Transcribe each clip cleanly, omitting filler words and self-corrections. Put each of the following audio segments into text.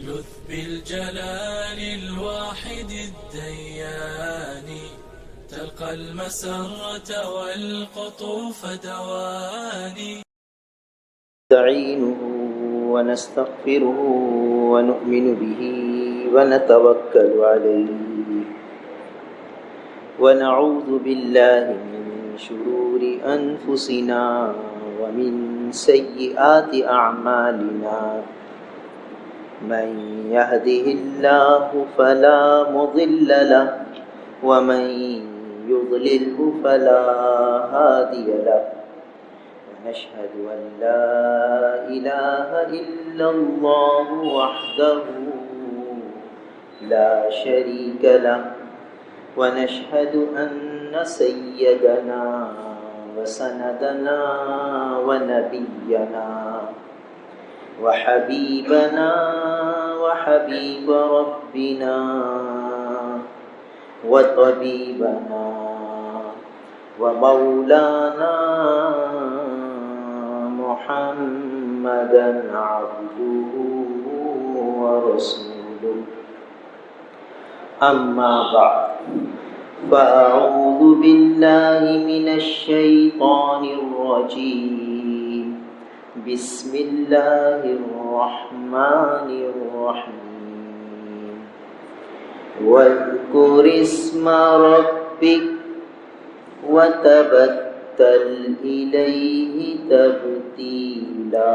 لذ بالجلال الواحد الديان تلقى المسرة والقطوف دواني. نستعينه ونستغفره ونؤمن به ونتوكل عليه ونعوذ بالله من شرور أنفسنا ومن سيئات أعمالنا. من يهده الله فلا مضل له ومن يضلله فلا هادي له. ونشهد أن لا إله إلا الله وحده لا شريك له. ونشهد أن سيدنا وسندنا ونبينا وحبيبنا وحبيب ربنا وطبيبنا ومولانا محمدا عبده ورسوله. أما بعد فأعوذ بالله من الشيطان الرجيم. بسم الله الرحمن الرحيم. واذكر اسم ربك وتبتل إليه تبتيلا.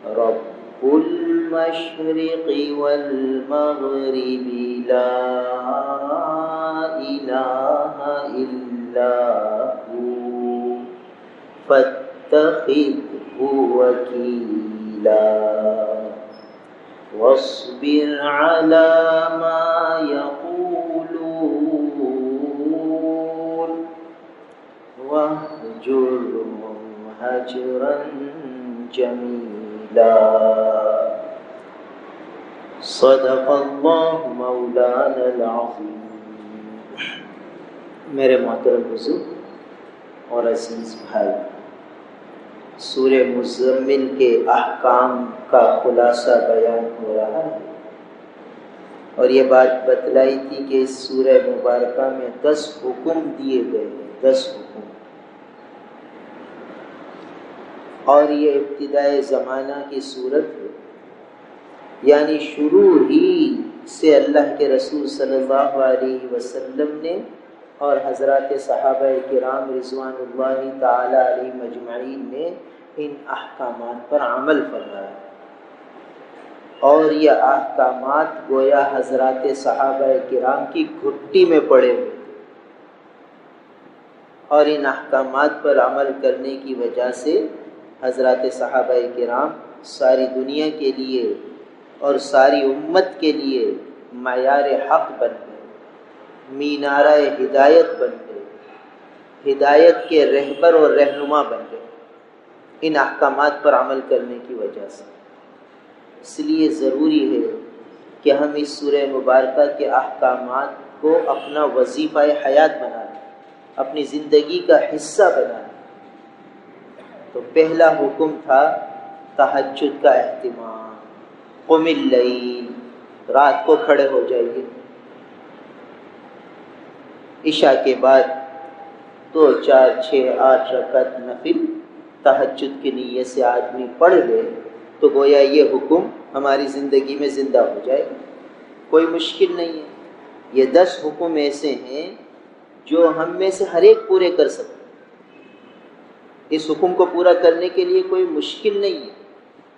رب المشرق والمغرب لا إله إلا هو فاتخذه وكيلا. واصبر على ما يقولون واهجرهم هجرا جميلا. صدق اللہ مولانا العظیم. میرے محترم حضور اور عزیز بھائی، سورہ مزمل کے احکام کا خلاصہ بیان ہو رہا ہے، اور یہ بات بتلائی تھی کہ اس سورہ مبارکہ میں 10 حکم دیے گئے ہیں، 10 حکم، اور یہ ابتدائے زمانہ کی صورت ہے، یعنی شروع ہی سے اللہ کے رسول صلی اللہ علیہ وسلم نے اور حضرات صحابہ کرام رضوان اللہ تعالی علیہ مجمعین نے ان احکامات پر عمل فرمایا، اور یہ احکامات گویا حضرات صحابہ کرام کی گھٹی میں پڑے ہوئے، اور ان احکامات پر عمل کرنے کی وجہ سے حضرات صحابہ کرام ساری دنیا کے لیے اور ساری امت کے لیے معیار حق بن گئے، مینارہ ہدایت بن گئے، ہدایت کے رہبر اور رہنما بن گئے ان احکامات پر عمل کرنے کی وجہ سے۔ اس لیے ضروری ہے کہ ہم اس سورہ مبارکہ کے احکامات کو اپنا وظیفہ حیات بنا لیں، اپنی زندگی کا حصہ بنا لیں۔ تو پہلا حکم تھا تہجد کا اہتمام۔ قم اللیل، رات کو کھڑے ہو جائیے، عشاء کے بعد 2 4 6 8 رکعت نفل تہجد کی نیت سے آدمی پڑھ لے تو گویا یہ حکم ہماری زندگی میں زندہ ہو جائے، کوئی مشکل نہیں ہے۔ یہ 10 حکم ایسے ہیں جو ہم میں سے ہر ایک پورے کر سکتے، اس حکم کو پورا کرنے کے لیے کوئی مشکل نہیں ہے،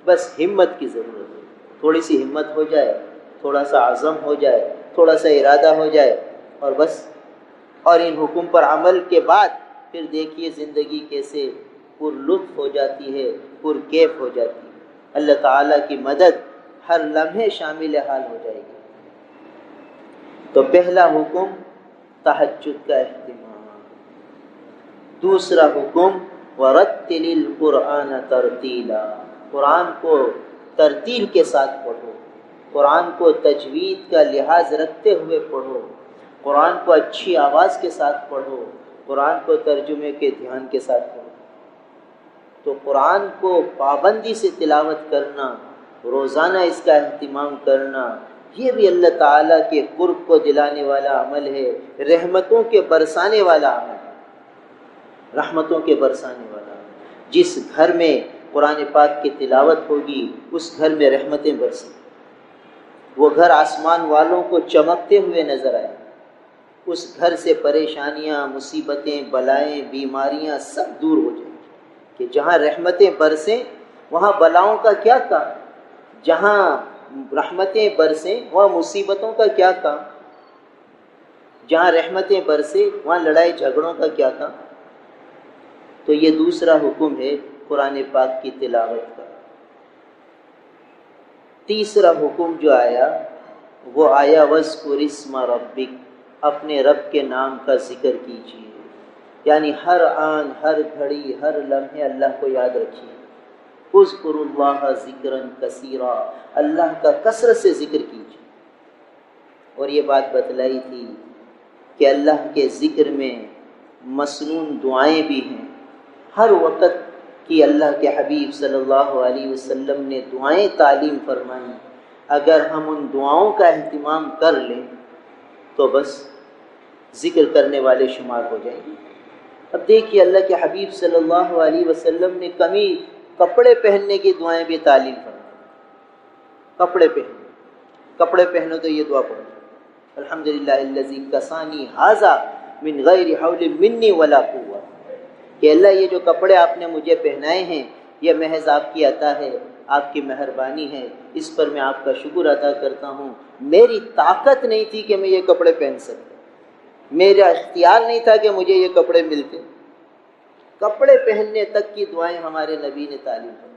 بس ہمت کی ضرورت ہے۔ تھوڑی سی ہمت ہو جائے، تھوڑا سا عزم ہو جائے، تھوڑا سا ارادہ ہو جائے، اور بس، اور ان حکم پر عمل کے بعد پھر دیکھیے زندگی کیسے پر لطف ہو جاتی ہے، پر کیف ہو جاتی ہے۔ اللہ تعالیٰ کی مدد ہر لمحے شامل حال ہو جائے گی۔ تو پہلا حکم تہجد کا اہتمام۔ دوسرا حکم وَرَتِّلِ الْقُرْآنَ تَرْتِيلًا، قرآن کو ترتیل کے ساتھ پڑھو، قرآن کو تجوید کا لحاظ رکھتے ہوئے پڑھو، قرآن کو اچھی آواز کے ساتھ پڑھو، قرآن کو ترجمے کے دھیان کے ساتھ پڑھو۔ تو قرآن کو پابندی سے تلاوت کرنا روزانہ اس کا اہتمام کرنا، یہ بھی اللہ تعالیٰ کے قرب کو دلانے والا عمل ہے، رحمتوں کے برسانے والا عمل ہے، رحمتوں کے برسانے والا عمل۔ جس گھر میں قرآن پاک کی تلاوت ہوگی اس گھر میں رحمتیں برسیں، وہ گھر آسمان والوں کو چمکتے ہوئے نظر آئے، اس گھر سے پریشانیاں، مصیبتیں، بلائیں، بیماریاں سب دور ہو جائیں کہ جہاں رحمتیں برسیں وہاں بلاؤں کا کیا کام، جہاں رحمتیں برسیں وہاں مصیبتوں کا کیا کام، جہاں رحمتیں برسیں وہاں لڑائی جھگڑوں کا کیا کام۔ تو یہ دوسرا حکم ہے قرآن پاک کی تلاوت کا۔ تیسرا حکم جو آیا وہ آیا وَاذْكُرِ اسْمَ رَبِّكَ، اپنے رب کے نام کا ذکر کیجیے، یعنی ہر آن، ہر گھڑی، ہر لمحے اللہ کو یاد رکھیے۔ اذکروا اللہ ذکرا کثیرا، اللہ کا کثرت سے ذکر کیجیے۔ اور یہ بات بتلائی تھی کہ اللہ کے ذکر میں مسنون دعائیں بھی ہیں، ہر وقت کی اللہ کے حبیب صلی اللہ علیہ وسلم نے دعائیں تعلیم فرمائیں، اگر ہم ان دعاؤں کا اہتمام کر لیں تو بس ذکر کرنے والے شمار ہو جائیں گے۔ اب دیکھیے اللہ کے حبیب صلی اللہ علیہ وسلم نے کپڑے پہننے کی دعائیں بھی تعلیم فرمائیں۔ کپڑے پہنو تو یہ دعا پڑھو، الحمدللہ الذی کسانی ھذا من غیر حول منی ولا قوہ، کہ اللہ یہ جو کپڑے آپ نے مجھے پہنائے ہیں یہ محض آپ کی عطا ہے، آپ کی مہربانی ہے، اس پر میں آپ کا شکر ادا کرتا ہوں۔ میری طاقت نہیں تھی کہ میں یہ کپڑے پہن سکتا، میرا اختیار نہیں تھا کہ مجھے یہ کپڑے ملتے۔ کپڑے پہننے تک کی دعائیں ہمارے نبی نے تعلیم دی۔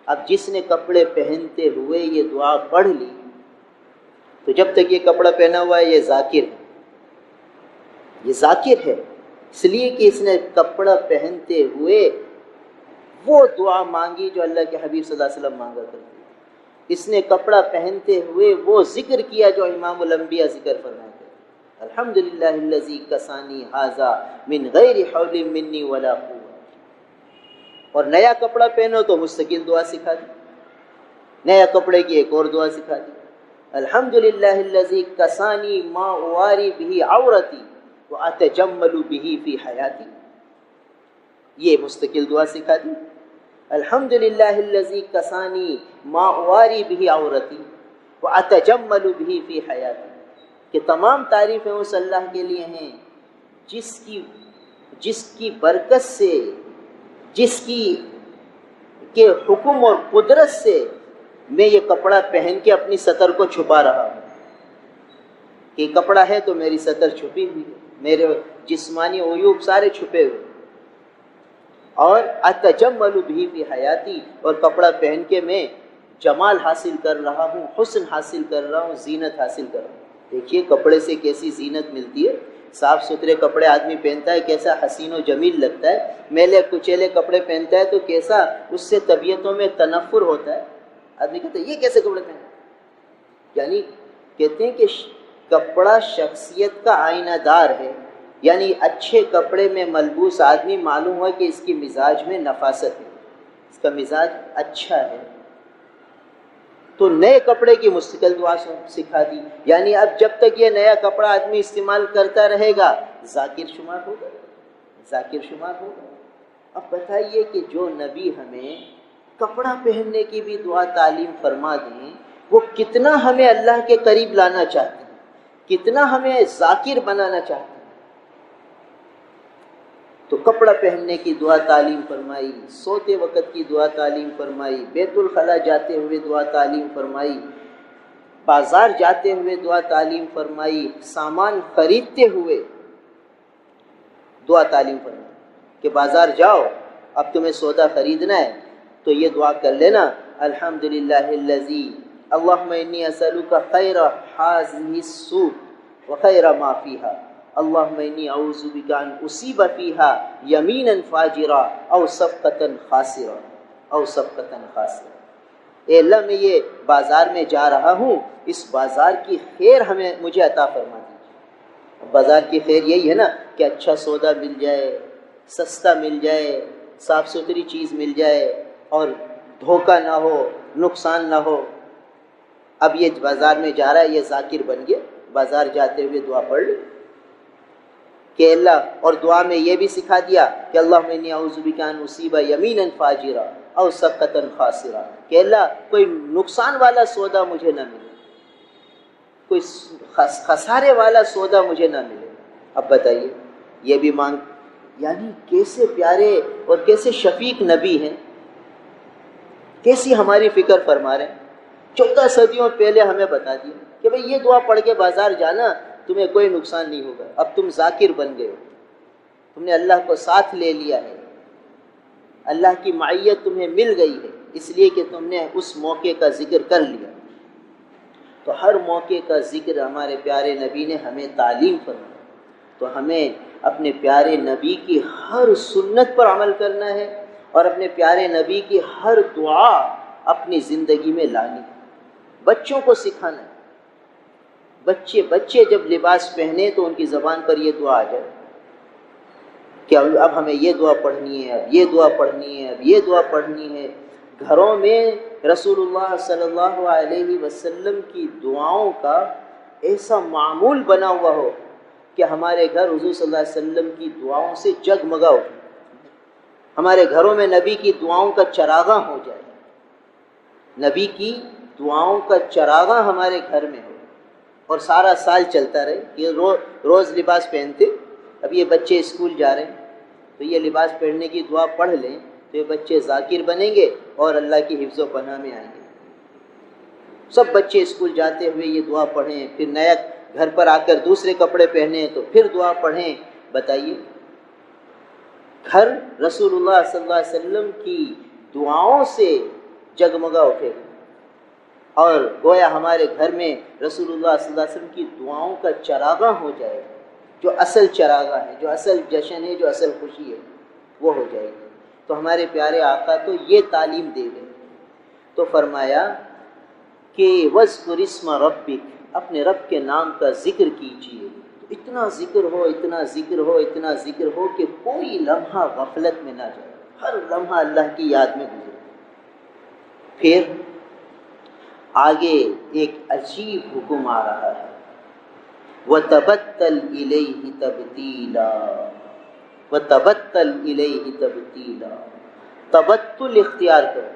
اب جس نے کپڑے پہنتے ہوئے یہ دعا پڑھ لی تو جب تک یہ کپڑا پہنا ہوا ہے یہ ذاکر ہے، یہ ذاکر ہے، اس لیے کہ اس نے کپڑا پہنتے ہوئے وہ دعا مانگی جو اللہ کے حبیب صلی اللہ علیہ وسلم مانگا کرتے تھے، اس نے کپڑا پہنتے ہوئے وہ ذکر کیا جو امام الانبیاء ذکر فرماتے تھے، الحمدللہ الذی کسانی ھذا من غیر حول منی ولا قوہ۔ اور نیا کپڑا پہنو تو مستقل دعا سکھا دی، نیا کپڑے کی ایک اور دعا سکھا دی، الحمدللہ الذی کسانی ما اواری بہ عورتی واتجمل بہ فی حیاتی، یہ مستقل دعا سکھا دی، الحمدللہ الذی کسانی ما اواری بہ عورتی واتجمل بہ فی حیاتی، کہ تمام تعریفیں اس اللہ کے لیے ہیں جس کی برکت سے، جس کی کے حکم اور قدرت سے میں یہ کپڑا پہن کے اپنی سطر کو چھپا رہا ہوں، کہ کپڑا ہے تو میری سطر چھپی ہوئی ہے، میرے جسمانی عیوب سارے چھپے ہوئے، اور اتجمل بہ فی حیاتی، اور کپڑا پہن کے میں جمال حاصل کر رہا ہوں، حسن حاصل کر رہا ہوں، زینت حاصل کر رہا ہوں۔ دیکھیے کپڑے سے کیسی زینت ملتی ہے، صاف ستھرے کپڑے آدمی پہنتا ہے کیسا حسین و جمیل لگتا ہے، میلے کچیلے کپڑے پہنتا ہے تو کیسا اس سے طبیعتوں میں تنفر ہوتا ہے، آدمی کہتا ہے یہ کیسے کپڑے پہنے، یعنی کہتے ہیں کہ کپڑا شخصیت کا آئینہ دار ہے، یعنی اچھے کپڑے میں ملبوس آدمی معلوم ہوا کہ اس کی مزاج میں نفاست ہے، اس کا مزاج اچھا ہے، تو نئے کپڑے کی مستقل دعا سکھا دی، یعنی اب جب تک یہ نیا کپڑا آدمی استعمال کرتا رہے گا ذاکر شمار ہوگا، ذاکر شمار ہوگا۔ اب بتائیے کہ جو نبی ہمیں کپڑا پہننے کی بھی دعا تعلیم فرما دیں، وہ کتنا ہمیں اللہ کے قریب لانا چاہتے ہیں، کتنا ہمیں ذاکر بنانا چاہتے ہیں۔ تو کپڑا پہننے کی دعا تعلیم فرمائی، سوتے وقت کی دعا تعلیم فرمائی، بیت الخلا جاتے ہوئے دعا تعلیم فرمائی، بازار جاتے ہوئے دعا تعلیم فرمائی، سامان خریدتے ہوئے دعا تعلیم فرمائی کہ بازار جاؤ اب تمہیں سودا خریدنا ہے تو یہ دعا کر لینا، الحمدللہ الذی اللہم انی اسألک خیر ھذہ السوق وخیر ما فیہا، اللہم انی اعوذ بک ان اصیب فیہا یمینا فاجرا او صفقۃ خاسرا او صفقۃ خاسرا۔ اے اللہ میں یہ بازار میں جا رہا ہوں، اس بازار کی خیر مجھے عطا فرما دیجیے۔ بازار کی خیر یہی ہے نا کہ اچھا سودا مل جائے، سستا مل جائے، صاف ستھری چیز مل جائے اور دھوکہ نہ ہو، نقصان نہ ہو، اب یہ بازار میں جا رہا ہے، یہ ذاکر بن گیا، بازار جاتے ہوئے دعا پڑھ لے کہ اللہ، اور دعا میں یہ بھی سکھا دیا کہ اللہم انی اعوذ بک ان اصیب یمینا فاجرا او سخطا خاسرا، کہ اللہ کوئی نقصان والا سودا مجھے نہ ملے، کوئی خسارے والا سودا مجھے نہ ملے۔ اب بتائیے یہ بھی مانگ، یعنی کیسے پیارے اور کیسے شفیق نبی ہیں، کیسی ہماری فکر فرما رہے ہیں۔ 14 صدیوں پہلے ہمیں بتا دیا کہ بھئی یہ دعا پڑھ کے بازار جانا، تمہیں کوئی نقصان نہیں ہوگا، اب تم ذاکر بن گئے ہو، تم نے اللہ کو ساتھ لے لیا ہے، اللہ کی معیت تمہیں مل گئی ہے، اس لیے کہ تم نے اس موقع کا ذکر کر لیا۔ تو ہر موقع کا ذکر ہمارے پیارے نبی نے ہمیں تعلیم فرمائی، تو ہمیں اپنے پیارے نبی کی ہر سنت پر عمل کرنا ہے اور اپنے پیارے نبی کی ہر دعا اپنی زندگی میں لانی ہے، بچوں کو سکھانا ہے۔ بچے جب لباس پہنے تو ان کی زبان پر یہ دعا آ جائے کہ اب ہمیں یہ دعا پڑھنی ہے، اب یہ دعا پڑھنی ہے، اب یہ دعا پڑھنی ہے۔ گھروں میں رسول اللہ صلی اللہ علیہ وسلم کی دعاؤں کا ایسا معمول بنا ہوا ہو کہ ہمارے گھر حضور صلی اللہ علیہ وسلم کی دعاؤں سے جگمگا اٹھے، ہمارے گھروں میں نبی کی دعاؤں کا چراغاں ہو جائے، نبی کی دعاؤں کا چراغاں ہمارے گھر میں ہو اور سارا سال چلتا رہے۔ یہ روز لباس پہنتے، اب یہ بچے اسکول جا رہے ہیں تو یہ لباس پہننے کی دعا پڑھ لیں تو یہ بچے ذاکر بنیں گے اور اللہ کی حفظ و پناہ میں آئیں گے۔ سب بچے اسکول جاتے ہوئے یہ دعا پڑھیں، پھر نیا گھر پر آ کر دوسرے کپڑے پہنیں تو پھر دعا پڑھیں۔ بتائیے گھر رسول اللہ صلی اللہ علیہ وسلم کی دعاؤں سے جگمگا اٹھے گا اور گویا ہمارے گھر میں رسول اللہ صلی اللہ علیہ وسلم کی دعاؤں کا چراغاں ہو جائے گا، جو اصل چراغاں ہے، جو اصل جشن ہے، جو اصل خوشی ہے، وہ ہو جائے گی۔ تو ہمارے پیارے آقا تو یہ تعلیم دے گئے، تو فرمایا کہ وَاذْكُرِ اسْمَ رَبِّكَ، اپنے رب کے نام کا ذکر کیجیے، اتنا ذکر ہو، اتنا ذکر ہو، اتنا ذکر ہو کہ کوئی لمحہ غفلت میں نہ جائے، ہر لمحہ اللہ کی یاد میں گزرے۔ پھر آگے ایک عجیب حکم آ رہا ہے، وَتَبَتَّلْ إِلَيْهِ تَبْتِيلًا، وَتَبَتَّلْ إِلَيْهِ تَبْتِيلًا، تبتل اختیار کرو،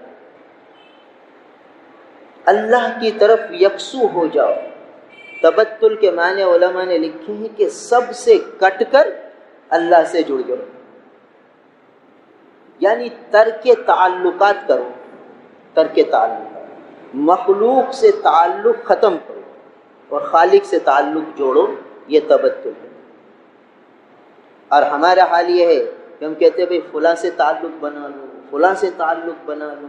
اللہ کی طرف یکسو ہو جاؤ۔ تبتل کے معنی علماء نے لکھے ہیں کہ سب سے کٹ کر اللہ سے جڑ جاؤ، یعنی ترک تعلقات کرو، ترک تعلقات، مخلوق سے تعلق ختم کرو اور خالق سے تعلق جوڑو، یہ تبتل ہے۔ اور ہمارا حال یہ ہے کہ ہم کہتے ہیں بھئی فلاں سے تعلق بنا لو، فلاں سے تعلق بنا لو،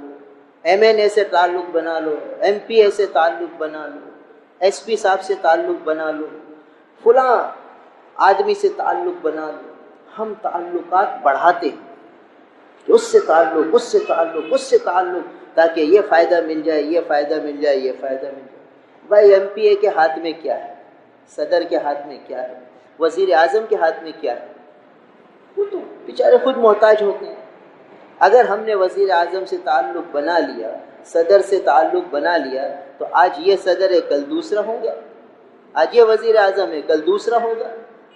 ایم این اے سے تعلق بنا لو، ایم پی اے سے تعلق بنا لو، ایس پی صاحب سے تعلق بنا لو، فلاں آدمی سے تعلق بنا لو۔ ہم تعلقات بڑھاتے ہیں، اس سے تعلق، اس سے تعلق، اس سے تعلق، تاکہ یہ فائدہ مل جائے، یہ فائدہ مل جائے، یہ فائدہ مل جائے۔ بھائی ایم پی اے کے ہاتھ میں کیا ہے، صدر کے ہاتھ میں کیا ہے، وزیر اعظم کے ہاتھ میں کیا ہے؟ وہ تو بیچارے خود محتاج ہوتے ہیں۔ اگر ہم نے وزیر اعظم سے تعلق بنا لیا، صدر سے تعلق بنا لیا، تو آج یہ صدر ہے، کل دوسرا ہوگا، آج یہ وزیر اعظم ہے، کل دوسرا ہوگا،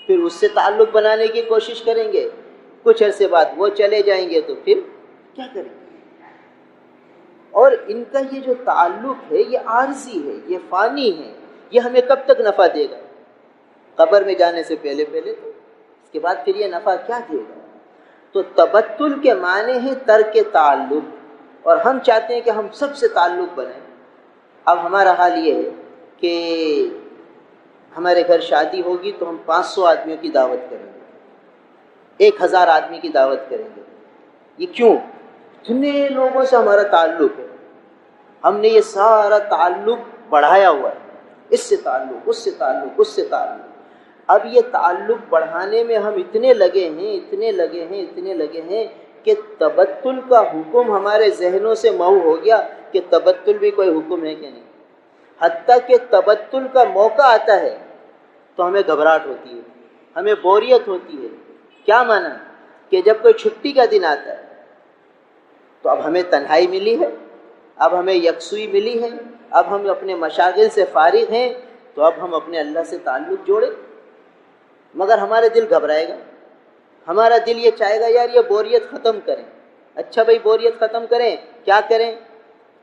پھر اس سے تعلق بنانے کی کوشش کریں گے، کچھ عرصے بعد وہ چلے جائیں گے تو پھر کیا کریں گے؟ اور ان کا یہ جو تعلق ہے یہ عارضی ہے، یہ فانی ہے، یہ ہمیں کب تک نفع دے گا؟ قبر میں جانے سے پہلے تو اس کے بعد پھر یہ نفع کیا دے گا؟ تو تبتل کے معنی ہے ترک تعلق، اور ہم چاہتے ہیں کہ ہم سب سے تعلق بنائیں۔ اب ہمارا حال یہ ہے کہ ہمارے گھر شادی ہوگی تو ہم 500 آدمیوں کی دعوت کریں گے، 1000 آدمی کی دعوت کریں گے۔ یہ کیوں؟ اتنے لوگوں سے ہمارا تعلق ہے، ہم نے یہ سارا تعلق بڑھایا ہوا ہے، اس سے تعلق، اس سے تعلق، اس سے تعلق۔ اب یہ تعلق بڑھانے میں ہم اتنے لگے ہیں کہ تبتل کا حکم ہمارے ذہنوں سے محو ہو گیا کہ تبتل بھی کوئی حکم ہے کہ نہیں۔ حتیٰ کہ تبتل کا موقع آتا ہے تو ہمیں گھبراہٹ ہوتی ہے، ہمیں بوریت ہوتی ہے۔ کیا مانا؟ کہ جب کوئی چھٹی کا دن آتا ہے تو اب ہمیں تنہائی ملی ہے، اب ہمیں یکسوئی ملی ہے، اب ہم اپنے مشاغل سے فارغ ہیں تو اب ہم اپنے اللہ سے تعلق جوڑیں، مگر ہمارا دل گھبرائے گا، ہمارا دل یہ چاہے گا یار یہ بوریت ختم کریں۔ اچھا بھائی بوریت ختم کریں، کیا کریں؟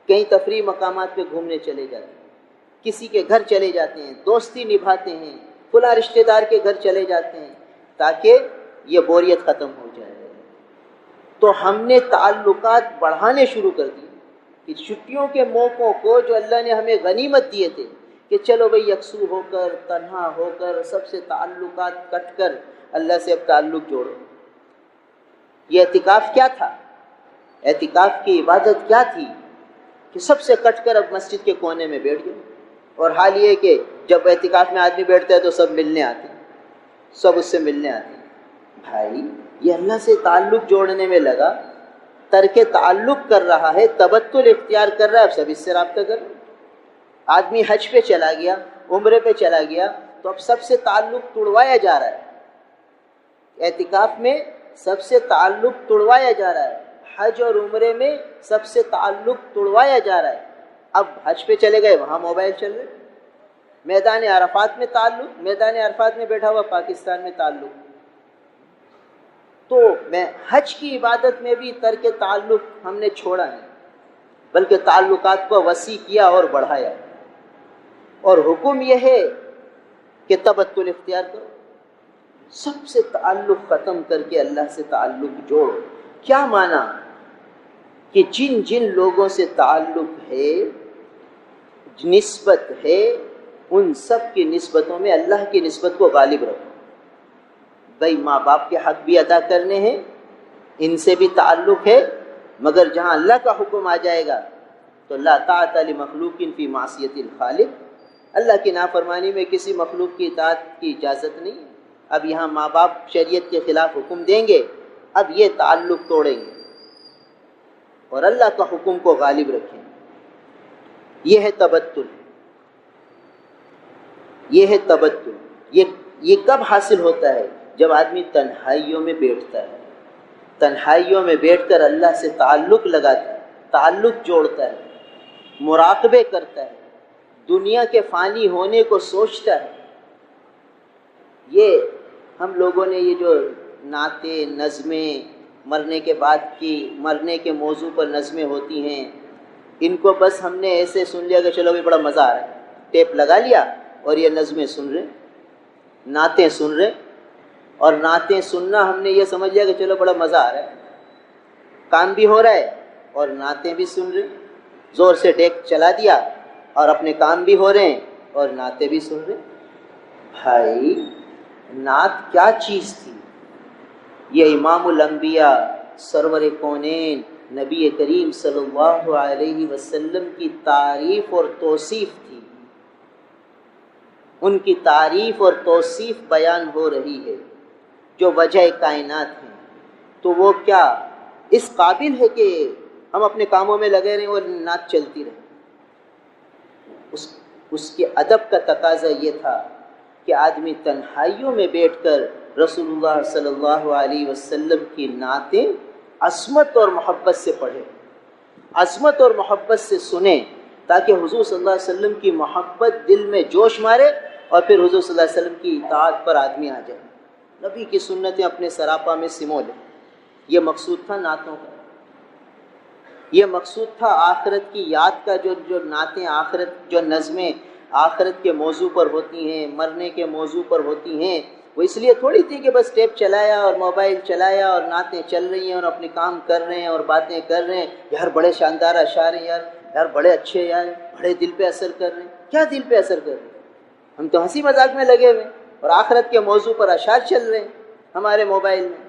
کہیں تفریح مقامات پہ گھومنے چلے جاتے ہیں، کسی کے گھر چلے جاتے ہیں، دوستی نبھاتے ہیں، فلاں رشتہ دار کے گھر چلے جاتے ہیں تاکہ یہ بوریت ختم ہو جائے۔ تو ہم نے تعلقات بڑھانے شروع کر دیے کہ چھٹیوں کے موقعوں کو جو اللہ نے ہمیں غنیمت دیے تھے کہ چلو بھئی یکسو ہو کر، تنہا ہو کر، سب سے تعلقات کٹ کر اللہ سے اب تعلق جوڑو۔ یہ اعتکاف کیا تھا؟ اعتکاف کی عبادت کیا تھی کہ سب سے کٹ کر اب مسجد کے کونے میں بیٹھ گئے۔ اور حال یہ کہ جب اعتکاف میں آدمی بیٹھتا ہے تو سب ملنے آتے ہیں، سب اس سے ملنے آتے ہیں۔ بھائی یہ اللہ سے تعلق جوڑنے میں لگا، ترک تعلق کر رہا ہے، تبتل اختیار کر رہا ہے، اب سب اس سے رابطہ کر رہے ہیں۔ آدمی حج پہ چلا گیا، عمرے پہ چلا گیا تو اب سب سے تعلق توڑوایا جا رہا ہے۔ اعتکاف میں سب سے تعلق توڑوایا جا رہا ہے، حج اور عمرے میں سب سے تعلق توڑوایا جا رہا ہے۔ اب حج پہ چلے گئے، وہاں موبائل چل رہے، میدان عرفات میں تعلق، میدان عرفات میں بیٹھا ہوا پاکستان میں تعلق۔ تو میں حج کی عبادت میں بھی ترک تعلق ہم نے چھوڑا نہیں، بلکہ تعلقات کو وسیع کیا اور بڑھایا، اور حکم یہ ہے کہ تبتل اختیار کرو، سب سے تعلق ختم کر کے اللہ سے تعلق جوڑو۔ کیا معنی؟ کہ جن جن لوگوں سے تعلق ہے، نسبت ہے، ان سب کی نسبتوں میں اللہ کی نسبت کو غالب رکھو۔ بھائی ماں باپ کے حق بھی ادا کرنے ہیں، ان سے بھی تعلق ہے، مگر جہاں اللہ کا حکم آ جائے گا تو لا طاعۃ لمخلوق فی معصیۃ الخالق، اللہ کی نافرمانی میں کسی مخلوق کی اطاعت کی اجازت نہیں۔ اب یہاں ماں باپ شریعت کے خلاف حکم دیں گے، اب یہ تعلق توڑیں گے اور اللہ کا حکم کو غالب رکھیں۔ یہ ہے تبتل، یہ ہے تبتل۔ یہ کب حاصل ہوتا ہے؟ جب آدمی تنہائیوں میں بیٹھتا ہے، تنہائیوں میں بیٹھ کر اللہ سے تعلق لگاتا ہے، تعلق جوڑتا ہے، مراقبے کرتا ہے، دنیا کے فانی ہونے کو سوچتا ہے۔ یہ ہم لوگوں نے یہ جو نعتیں، نظمیں، مرنے کے بعد کی، مرنے کے موضوع پر نظمیں ہوتی ہیں، ان کو بس ہم نے ایسے سن لیا کہ چلو بھی بڑا مزہ آ رہا ہے، ٹیپ لگا لیا اور یہ نظمیں سن رہے، نعتیں سن رہے، اور نعتیں سننا ہم نے یہ سمجھ لیا کہ چلو بڑا مزہ آ رہا ہے، کام بھی ہو رہا ہے اور نعتیں بھی سن رہے، زور سے ڈیک چلا دیا اور اپنے کام بھی ہو رہے ہیں اور نعتیں بھی سن رہے۔ بھائی نعت کیا چیز تھی؟ یہ امام الانبیاء، سرور کونین، نبی کریم صلی اللہ علیہ وسلم کی تعریف اور توصیف تھی، ان کی تعریف اور توصیف بیان ہو رہی ہے جو وجہ کائنات ہیں۔ تو وہ کیا اس قابل ہے کہ ہم اپنے کاموں میں لگے رہیں اور نعت چلتی رہے؟ اس کے ادب کا تقاضا یہ تھا کہ آدمی تنہائیوں میں بیٹھ کر رسول اللہ صلی اللہ علیہ وسلم کی نعتیں عظمت اور محبت سے پڑھے، عظمت اور محبت سے سنیں، تاکہ حضور صلی اللہ علیہ وسلم کی محبت دل میں جوش مارے اور پھر حضور صلی اللہ علیہ وسلم کی اطاعت پر آدمی آ جائے، نبی کی سنتیں اپنے سراپا میں سمو لے۔ یہ مقصود تھا نعتوں کا، یہ مقصود تھا آخرت کی یاد کا۔ جو نعتیں آخرت، جو نظمیں آخرت کے موضوع پر ہوتی ہیں، مرنے کے موضوع پر ہوتی ہیں، وہ اس لیے تھوڑی تھی کہ بس ٹیپ چلایا اور موبائل چلایا اور نعتیں چل رہی ہیں اور اپنے کام کر رہے ہیں اور باتیں کر رہے ہیں، یار بڑے شاندار اشعار ہیں، یار بڑے اچھے، یار بڑے دل پہ اثر کر رہے ہیں۔ کیا دل پہ اثر کر رہے ہیں؟ ہم تو ہنسی مذاق میں لگے ہوئے اور آخرت کے موضوع پر اشعار چل رہے ہیں ہمارے موبائل میں۔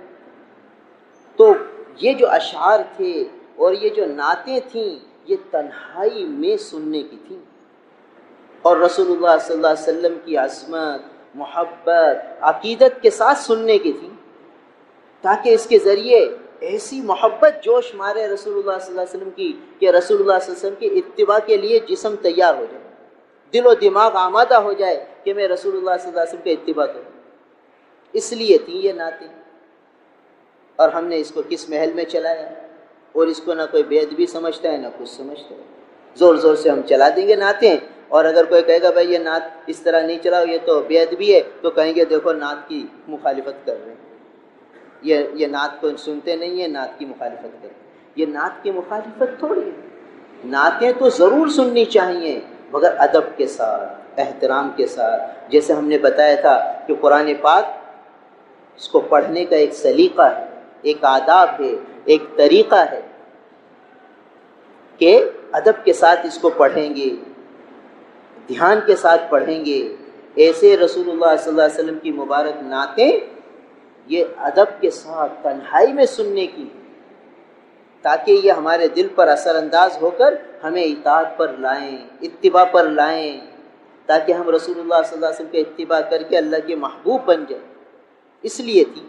تو یہ جو اشعار تھے اور یہ جو نعتیں تھیں، یہ تنہائی میں سننے کی تھیں، اور رسول اللہ صلی اللہ علیہ وسلم کی عظمت، محبت، عقیدت کے ساتھ سننے کی تھی، تاکہ اس کے ذریعے ایسی محبت جوش مارے رسول اللہ صلی اللہ علیہ وسلم کی کہ رسول اللہ صلی اللہ علیہ وسلم کی اتباع کے لیے جسم تیار ہو جائے، دل و دماغ آمادہ ہو جائے کہ میں رسول اللہ صلی اللہ علیہ وسلم کی اتباع کروں۔ اس لیے تھی یہ نعتیں، اور ہم نے اس کو کس محل میں چلایا، اور اس کو نہ کوئی بے ادبی سمجھتا ہے نہ کچھ سمجھتا ہے۔ زور زور سے ہم چلا دیں گے نعتیں، اور اگر کوئی کہے گا بھائی یہ نعت اس طرح نہیں چلاؤ، یہ تو بے ادبی ہے، تو کہیں گے دیکھو نعت کی مخالفت کر رہے ہیں، یہ نعت کو سنتے نہیں ہیں، نعت کی مخالفت کر رہے ہیں۔ یہ نعت کی مخالفت تھوڑی ہے، نعتیں تو ضرور سننی چاہیے مگر ادب کے ساتھ، احترام کے ساتھ۔ جیسے ہم نے بتایا تھا کہ قرآن پاک اس کو پڑھنے کا ایک سلیقہ ہے، ایک آداب ہے، ایک طریقہ ہے کہ ادب کے ساتھ اس کو پڑھیں گے، دھیان کے ساتھ پڑھیں گے۔ ایسے رسول اللہ صلی اللہ علیہ وسلم کی مبارک نعتیں یہ ادب کے ساتھ تنہائی میں سننے کی، تاکہ یہ ہمارے دل پر اثر انداز ہو کر ہمیں اطاعت پر لائیں، اتباع پر لائیں، تاکہ ہم رسول اللہ صلی اللہ علیہ وسلم کے اتباع کر کے اللہ کے محبوب بن جائیں۔ اس لیے تھی،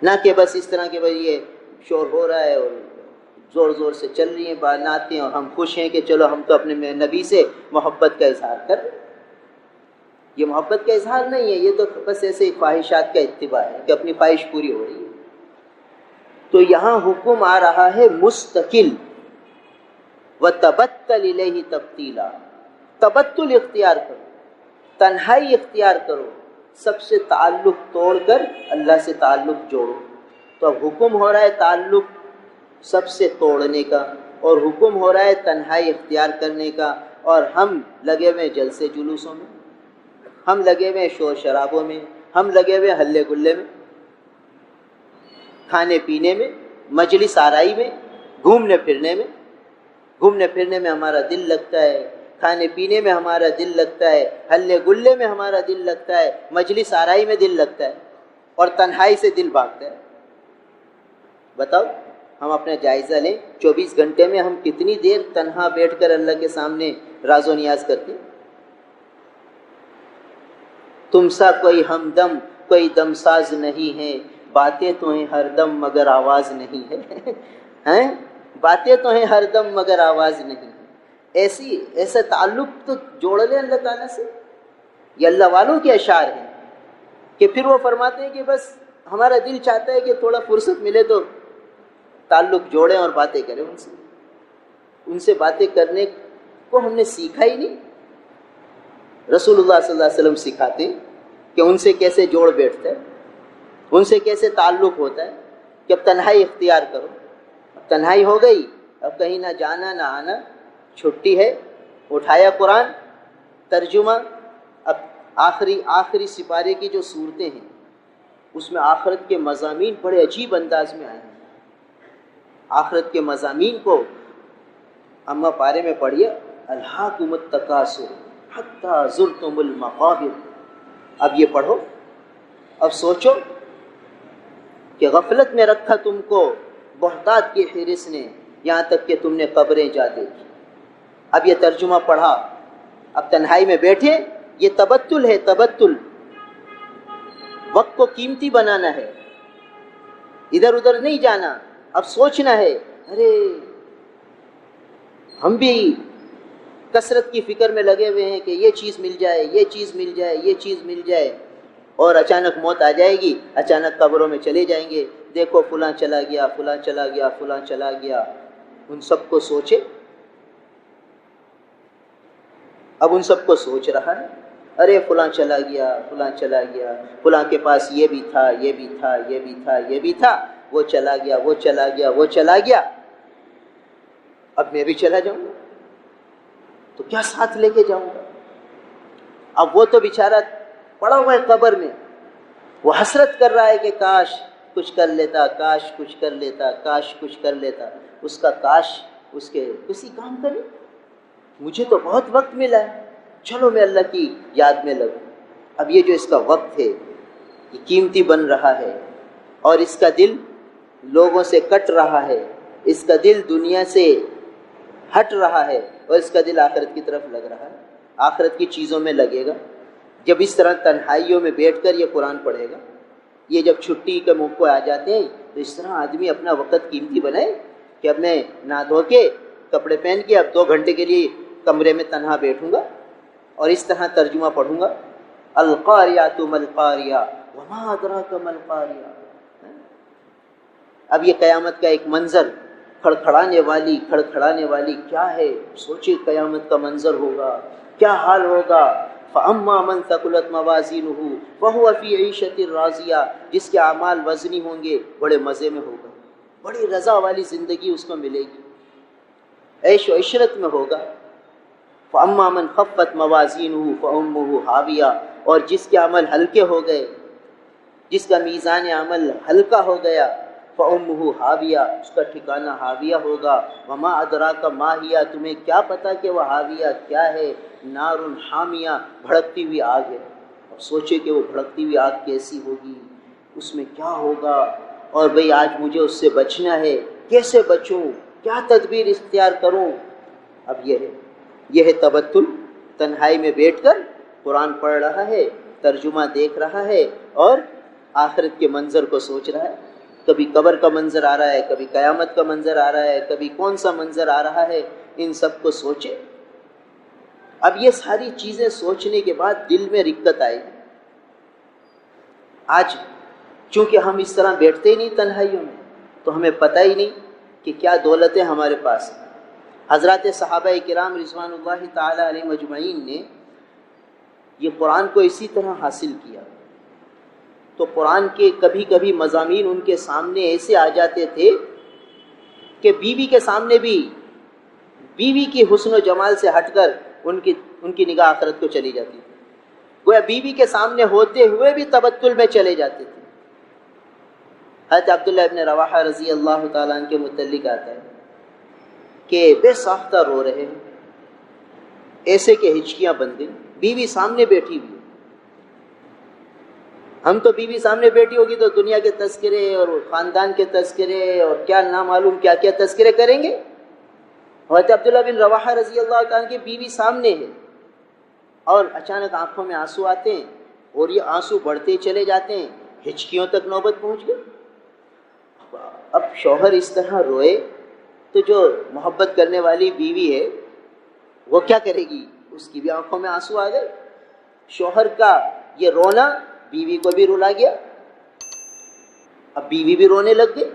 نہ کہ بس اس طرح کہ بھائی یہ شور ہو رہا ہے اور زور زور سے چل رہی ہیں نعتیں اور ہم خوش ہیں کہ چلو ہم تو اپنے نبی سے محبت کا اظہار کر رہے ہیں۔ یہ محبت کا اظہار نہیں ہے، یہ تو بس ایسے خواہشات کا اتباع ہے کہ اپنی خواہش پوری ہو رہی ہے۔ تو یہاں حکم آ رہا ہے مستقل، وَتَبَتَّلْ إِلَيْهِ تَبْتِيلًا، تبتل اختیار کرو، تنہائی اختیار کرو، سب سے تعلق توڑ کر اللہ سے تعلق جوڑو۔ تو اب حکم ہو رہا ہے تعلق سب سے توڑنے کا، اور حکم ہو رہا ہے تنہائی اختیار کرنے کا، اور ہم لگے ہوئے جلسے جلوسوں میں، ہم لگے ہوئے شور شرابوں میں، ہم لگے ہوئے ہلے گلے میں، کھانے پینے میں، مجلس آرائی میں، گھومنے پھرنے میں ہمارا دل لگتا ہے، کھانے پینے میں ہمارا دل لگتا ہے، ہلے گلے میں ہمارا دل لگتا ہے، مجلس آرائی میں دل لگتا ہے، اور تنہائی سے دل بھاگتا ہے۔ بتاؤ ہم اپنا جائزہ لیں، 24 گھنٹے میں ہم کتنی دیر تنہا بیٹھ کر اللہ کے سامنے راز و نیاز کرتے؟ تم سا کوئی ہمدم کوئی دم ساز نہیں ہے، باتیں تو ہیں ہر دم مگر آواز نہیں ہے، باتیں تو ہیں ہر دم مگر آواز نہیں ہے۔ ایسا تعلق تو جوڑ لیں اللہ تعالیٰ سے۔ یہ اللہ والوں کے اشعار ہیں کہ پھر وہ فرماتے ہیں کہ بس ہمارا دل چاہتا ہے کہ تھوڑا فرصت ملے تو تعلق جوڑیں اور باتیں کریں ان سے باتیں کرنے کو ہم نے سیکھا ہی نہیں۔ رسول اللہ صلی اللہ علیہ وسلم سکھاتے ہیں کہ ان سے کیسے جوڑ بیٹھتا ہے، ان سے کیسے تعلق ہوتا ہے، کہ اب تنہائی اختیار کرو۔ اب تنہائی ہو گئی، اب کہیں نہ جانا نہ آنا، چھٹی ہے، اٹھایا قرآن، ترجمہ۔ اب آخری سپارے کی جو صورتیں ہیں اس میں آخرت کے مضامین بڑے عجیب انداز میں آئے ہیں۔ آخرت کے مضامین کو اما پارے میں پڑھیے، الہاکم التکاثر حتی زرتم المقابر۔ اب یہ پڑھو، اب سوچو کہ غفلت میں رکھا تم کو بہتات کی حرص نے، یہاں تک کہ تم نے قبریں جا دیکھی۔ اب یہ ترجمہ پڑھا، اب تنہائی میں بیٹھے، یہ تبتل ہے، تبتل، وقت کو قیمتی بنانا ہے، ادھر ادھر نہیں جانا۔ اب سوچنا ہے، ارے ہم بھی کثرت کی فکر میں لگے ہوئے ہیں کہ یہ چیز مل جائے، یہ چیز مل جائے، یہ چیز مل جائے، اور اچانک موت آ جائے گی، اچانک قبروں میں چلے جائیں گے، دیکھو فلاں چلا گیا، فلاں چلا گیا، فلاں چلا گیا۔ ان سب کو سوچے، اب ان سب کو سوچ رہا ہے، ارے فلاں چلا گیا، فلاں چلا گیا، فلاں کے پاس یہ بھی تھا، یہ بھی تھا، یہ بھی تھا، یہ بھی تھا، وہ چلا گیا، وہ چلا گیا، وہ چلا گیا، اب میں بھی چلا جاؤں گا تو کیا ساتھ لے کے جاؤں گا؟ اب وہ تو بیچارہ پڑا ہوا ہے قبر میں، وہ حسرت کر رہا ہے کہ کاش کچھ کر لیتا، کاش کچھ کر لیتا، کاش کچھ کر لیتا۔ اس کا کاش اس کے کسی کام کرے، مجھے تو بہت وقت ملا ہے، چلو میں اللہ کی یاد میں لگوں۔ اب یہ جو اس کا وقت ہے یہ قیمتی بن رہا ہے، اور اس کا دل لوگوں سے کٹ رہا ہے، اس کا دل دنیا سے ہٹ رہا ہے، اور اس کا دل آخرت کی طرف لگ رہا ہے، آخرت کی چیزوں میں لگے گا۔ جب اس طرح تنہائیوں میں بیٹھ کر یہ قرآن پڑھے گا، یہ جب چھٹی کے موقع آ جاتے ہیں تو اس طرح آدمی اپنا وقت قیمتی بنائے کہ اب میں نہا دھو کے کپڑے پہن کے اب 2 گھنٹے کے لیے کمرے میں تنہا بیٹھوں گا اور اس طرح ترجمہ پڑھوں گا، القاریۃ ما القاریہ وما ادراک ما القاریہ۔ اب یہ قیامت کا ایک منظر کھڑکھڑانے والی کیا ہے؟ سوچے قیامت کا منظر ہوگا، کیا حال ہوگا۔ فَأَمَّا مَنْ ثَقُلَتْ مَوَازِينُهُ فَهُوَ فِي عِيشَةٍ رَاضِيَةٍ، جس کے اعمال وزنی ہوں گے بڑے مزے میں ہوگا، بڑی رضا والی زندگی اس کو ملے گی، عیش و عشرت میں ہوگا۔ فَأَمَّا مَنْ خَفَّتْ مَوَازِينُهُ فَأُمُّهُ هَاوِيَةٌ، اور جس کے عمل ہلکے ہو گئے، جس کا میزان عمل ہلکا ہو گیا، فَأُمُّهُ هَاوِيَةٌ، اس کا ٹھکانہ ہاویہ ہوگا۔ وَمَا أَدْرَاكَ مَا هِيَ، تمہیں کیا پتا کہ وہ ہاویہ کیا ہے؟ نار حامیہ، بھڑکتی ہوئی آگ ہے۔ اور سوچے کہ وہ بھڑکتی ہوئی آگ کیسی ہوگی، اس میں کیا ہوگا، اور بھئی آج مجھے اس سے بچنا ہے، کیسے بچوں، کیا تدبیر اختیار کروں؟ اب یہ ہے تبتل، تنہائی میں بیٹھ کر قرآن پڑھ رہا ہے، ترجمہ دیکھ رہا ہے اور آخرت کے منظر کو سوچ رہا ہے۔ کبھی قبر کا منظر آ رہا ہے، کبھی قیامت کا منظر آ رہا ہے، کبھی کون سا منظر آ رہا ہے، ان سب کو سوچے۔ اب یہ ساری چیزیں سوچنے کے بعد دل میں رقت آئے گی۔ آج چونکہ ہم اس طرح بیٹھتے ہی نہیں تنہائیوں میں، تو ہمیں پتہ ہی نہیں کہ کیا دولتیں ہمارے پاس ہیں۔ حضرات صحابہ کرام رضوان اللہ تعالی علیہ مجمعین نے یہ قرآن کو اسی طرح حاصل کیا، تو قرآن کے کبھی کبھی مضامین ان کے سامنے ایسے آ جاتے تھے کہ بیوی کے سامنے بھی بیوی کی حسن و جمال سے ہٹ کر ان کی نگاہ آخرت کو چلی جاتی تھی، گویا بیوی کے سامنے ہوتے ہوئے بھی تبتل میں چلے جاتے تھے۔ حضرت عبداللہ ابن رواحہ رضی اللہ تعالیٰ عنہ کے متعلق آتا ہے کہ بے ساختہ رو رہے ہیں، ایسے کہ ہچکیاں بن گئیں، بیوی سامنے بیٹھی ہوئی۔ ہم تو بیوی سامنے بیٹھی ہوگی تو دنیا کے تذکرے اور خاندان کے تذکرے اور کیا نامعلوم کیا کیا تذکرے کریں گے۔ حضرت عبداللہ بن رواحہ رضی اللہ تعالیٰ کی بیوی سامنے ہے اور اچانک آنکھوں میں آنسو آتے ہیں اور یہ آنسو بڑھتے چلے جاتے ہیں، ہچکیوں تک نوبت پہنچ گئی۔ اب شوہر اس طرح روئے تو جو محبت کرنے والی بیوی ہے وہ کیا کرے گی؟ اس کی بھی آنکھوں میں آنسو آ گئے۔ شوہر کا یہ رونا بیوی کو بھی رلا گیا، اب بیوی بھی رونے لگ گئی،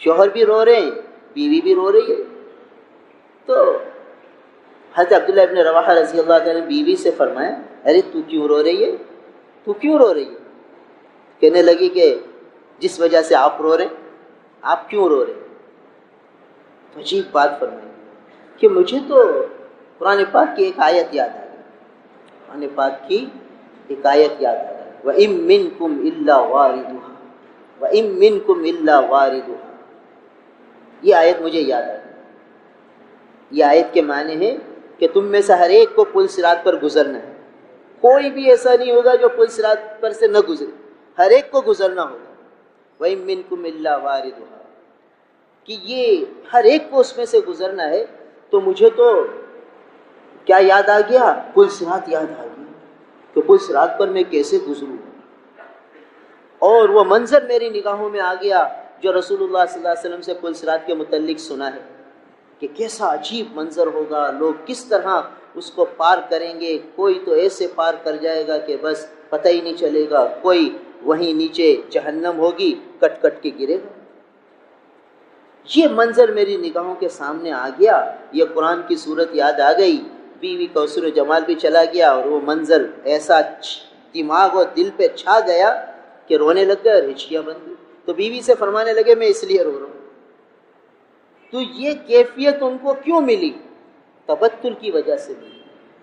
شوہر بھی رو رہے ہیں، بیوی بھی رو رہی ہے۔ تو حضرت عبداللہ ابن رواحہ رضی اللہ تعالیٰ نے بیوی سے فرمایا، ارے تو کیوں رو رہی ہے، تو کیوں رو رہی ہے؟ کہنے لگی کہ جس وجہ سے آپ رو رہے، آپ کیوں رو رہے؟ تو عجیب بات فرمائی کہ مجھے تو قرآن پاک کی ایک آیت یاد آ گئی، قرآن پاک کی ایک آیت یاد آ گئی، وَإِن مِّنكُمْ إِلَّا وَارِدُهَا وَإِن مِّنكُمْ إِلَّا وَارِدُهَا، یہ آیت مجھے یاد آ گئی۔ یہ آیت کے معنی ہے کہ تم میں سے ہر ایک کو پل صراط پر گزرنا ہے، کوئی بھی ایسا نہیں ہوگا جو پل صراط پر سے نہ گزرے، ہر ایک کو گزرنا ہوگا۔ وَإِن مِّنكُمْ إِلَّا وَارِدُهَا، کہ یہ ہر ایک کو اس میں سے گزرنا ہے۔ تو مجھے تو کیا یاد آ گیا؟ پل صراط یاد آ گیا کہ پل صراط پر میں کیسے گزروں، اور وہ منظر میری نگاہوں میں آ گیا جو رسول اللہ صلی اللہ علیہ وسلم سے پل صراط کے متعلق سنا ہے کہ کیسا عجیب منظر ہوگا، لوگ کس طرح اس کو پار کریں گے۔ کوئی تو ایسے پار کر جائے گا کہ بس پتہ ہی نہیں چلے گا، کوئی وہیں نیچے جہنم ہوگی، کٹ کٹ کے گرے گا۔ یہ منظر میری نگاہوں کے سامنے آ گیا، یہ قرآن کی صورت یاد آ گئی، بیوی کا حسن و جمال بھی چلا گیا، اور وہ منظر ایسا دماغ اور دل پہ چھا گیا کہ رونے لگ گئے اور ہچکیاں بن گئی۔ تو بیوی سے فرمانے لگے میں اس لیے رو رہا ہوں۔ تو یہ کیفیت ان کو کیوں ملی؟ تبتل کی وجہ سے ملی،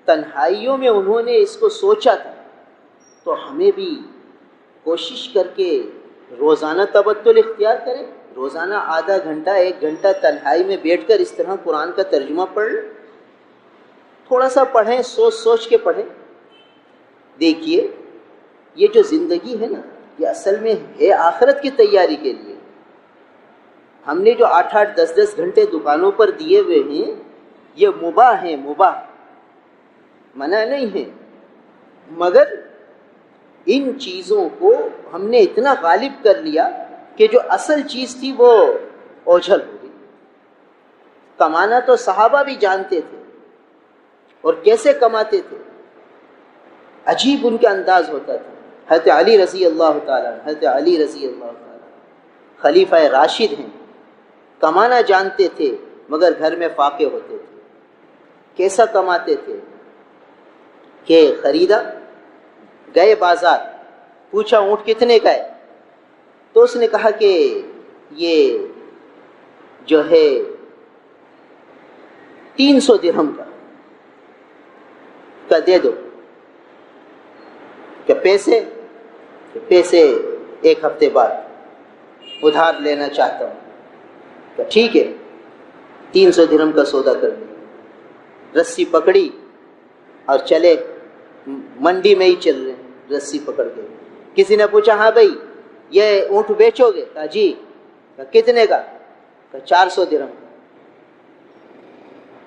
تنہائیوں میں انہوں نے اس کو سوچا تھا۔ تو ہمیں بھی کوشش کر کے روزانہ تبتل اختیار کریں، روزانہ آدھا گھنٹہ 1 گھنٹہ تنہائی میں بیٹھ کر اس طرح قرآن کا ترجمہ پڑھ لیں، تھوڑا سا پڑھیں، سوچ سوچ کے پڑھیں۔ دیکھیے یہ جو زندگی ہے نا، یہ اصل میں ہے آخرت کی تیاری کے لیے۔ ہم نے جو 8-8 10-10 گھنٹے دکانوں پر دیے ہوئے ہیں، یہ مباح ہیں، مباح، منع نہیں ہے، مگر ان چیزوں کو ہم نے اتنا غالب کر لیا کہ جو اصل چیز تھی وہ اوجھل ہو گئی۔ کمانا تو صحابہ بھی جانتے تھے، اور کیسے کماتے تھے، عجیب ان کا انداز ہوتا تھا۔ حضرت علی رضی اللہ تعالیٰ، حضرت علی رضی اللہ تعالیٰ خلیفہ راشد ہیں، کمانا جانتے تھے مگر گھر میں فاقے ہوتے تھے. کیسا کماتے تھے کہ خریدا، گئے بازار، پوچھا اونٹ کتنے کا ہے؟ تو اس نے کہا کہ یہ جو ہے 300 درہم کا دے دو. کہ پیسے ایک ہفتے بعد ادھار لینا چاہتا ہوں. کہ ٹھیک ہے، 300 درہم کا سودا کر دیا. رسی پکڑی اور چلے، منڈی میں ہی چل رہے ہیں رسی پکڑ کے. کسی نے پوچھا ہاں بھائی یہ اونٹ بیچو گے؟ کہا جی. کہا کتنے کا؟ کہا 400 درہم.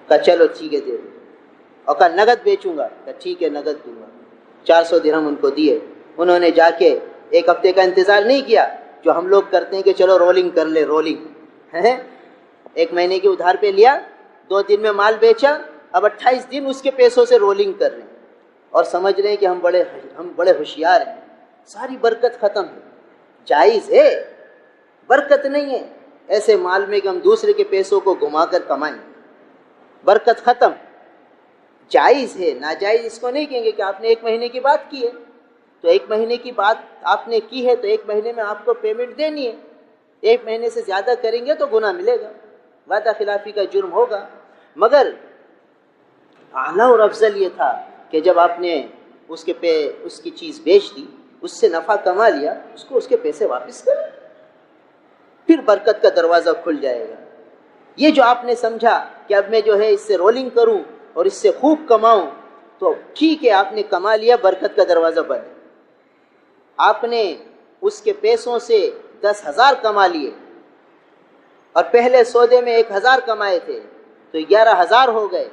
کہا چلو ٹھیک ہے دے دو. اور کہا نگد بیچوں گا؟ کہا ٹھیک ہے نگد دوں گا. 400 درہم ان کو دیے. انہوں نے جا کے ایک ہفتے کا انتظار نہیں کیا جو ہم لوگ کرتے ہیں کہ چلو رولنگ کر لے. رولنگ ہے، 1 مہینے کے ادھار پہ لیا، 2 دن میں مال بیچا، اب 28 دن اس کے پیسوں سے رولنگ کر رہے ہیں اور سمجھ رہے ہیں کہ ہم بڑے ہوشیار ہیں. ساری برکت ختم ہے. جائز ہے، برکت نہیں ہے ایسے مال میں کہ ہم دوسرے کے پیسوں کو گھما کر کمائیں. برکت ختم. جائز ہے، ناجائز اس کو نہیں کہیں گے کہ آپ نے 1 مہینے کی بات کی ہے تو 1 مہینے کی بات آپ نے کی ہے تو 1 مہینے میں آپ کو پیمنٹ دینی ہے. 1 مہینے سے زیادہ کریں گے تو گناہ ملے گا، وعدہ خلافی کا جرم ہوگا. مگر اعلیٰ اور افضل یہ تھا کہ جب آپ نے اس کی چیز بیچ دی، اس سے نفع کما لیا، اس کو اس کے پیسے واپس کریں، پھر برکت کا دروازہ کھل جائے گا. یہ جو آپ نے سمجھا کہ اب میں جو ہے اس سے رولنگ کروں اور اس سے خوب کماؤں، تو ٹھیک ہے آپ نے کما لیا، برکت کا دروازہ بند. آپ نے اس کے پیسوں سے 10,000 کما لیے اور پہلے سودے میں 1,000 کمائے تھے تو 11,000 ہو گئے.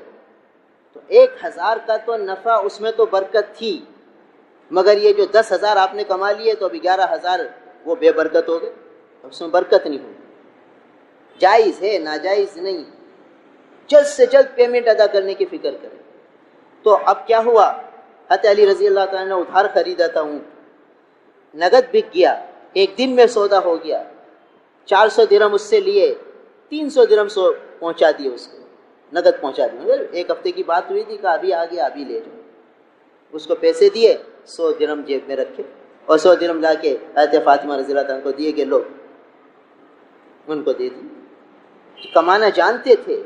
تو 1,000 کا تو نفع، اس میں تو برکت تھی، مگر یہ جو 10,000 آپ نے کما لیے تو اب 11,000 وہ بے برکت ہو گئے، اس میں برکت نہیں ہوگی. جائز ہے، ناجائز نہیں. جلد سے جلد پیمنٹ ادا کرنے کی فکر کریں. تو اب کیا ہوا؟ حضرت علی رضی اللہ تعالیٰ نے ادھار خریدا تھا اونٹ، نگد بک گیا، 1 دن میں سودا ہو گیا. 400 درہم اس سے لیے، 300 درہم پہنچا دیے، اس کو نگد پہنچا دیے. 1 ہفتے کی بات ہوئی تھی کہ ابھی آ گیا ابھی لے جاؤ. اس کو پیسے دیے، 100 درہم جیب میں رکھے اور 100 درہم لا کے حضرت فاطمہ رضی اللہ تعالیٰ کو دیے کہ لو، ان کو دے دی. کمانا جانتے تھے،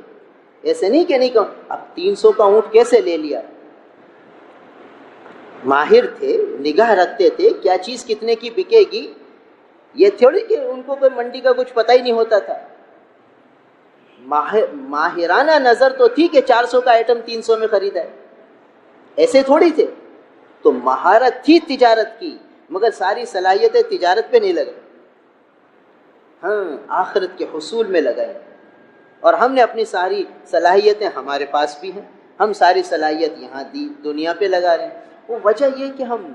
ایسے نہیں کہ نہیں کہ اب 300 کا اونٹ کیسے لے لیا. ماہر تھے، نگاہ رکھتے تھے کیا چیز کتنے کی بکے گی. یہ تھوڑی کہ ان کو کوئی منڈی کا کچھ پتہ ہی نہیں ہوتا تھا. ماہرانہ نظر تو تھی کہ 400 کا آئٹم 300 میں خریدا ہے، ایسے تھوڑی تھے. تو مہارت تھی تجارت کی، مگر ساری صلاحیتیں تجارت پہ نہیں لگائی، ہاں آخرت کے حصول میں لگائی. اور ہم نے اپنی ساری صلاحیتیں، ہمارے پاس بھی ہیں، ہم ساری صلاحیت یہاں دی دنیا پہ لگا رہے ہیں. وہ وجہ یہ کہ ہم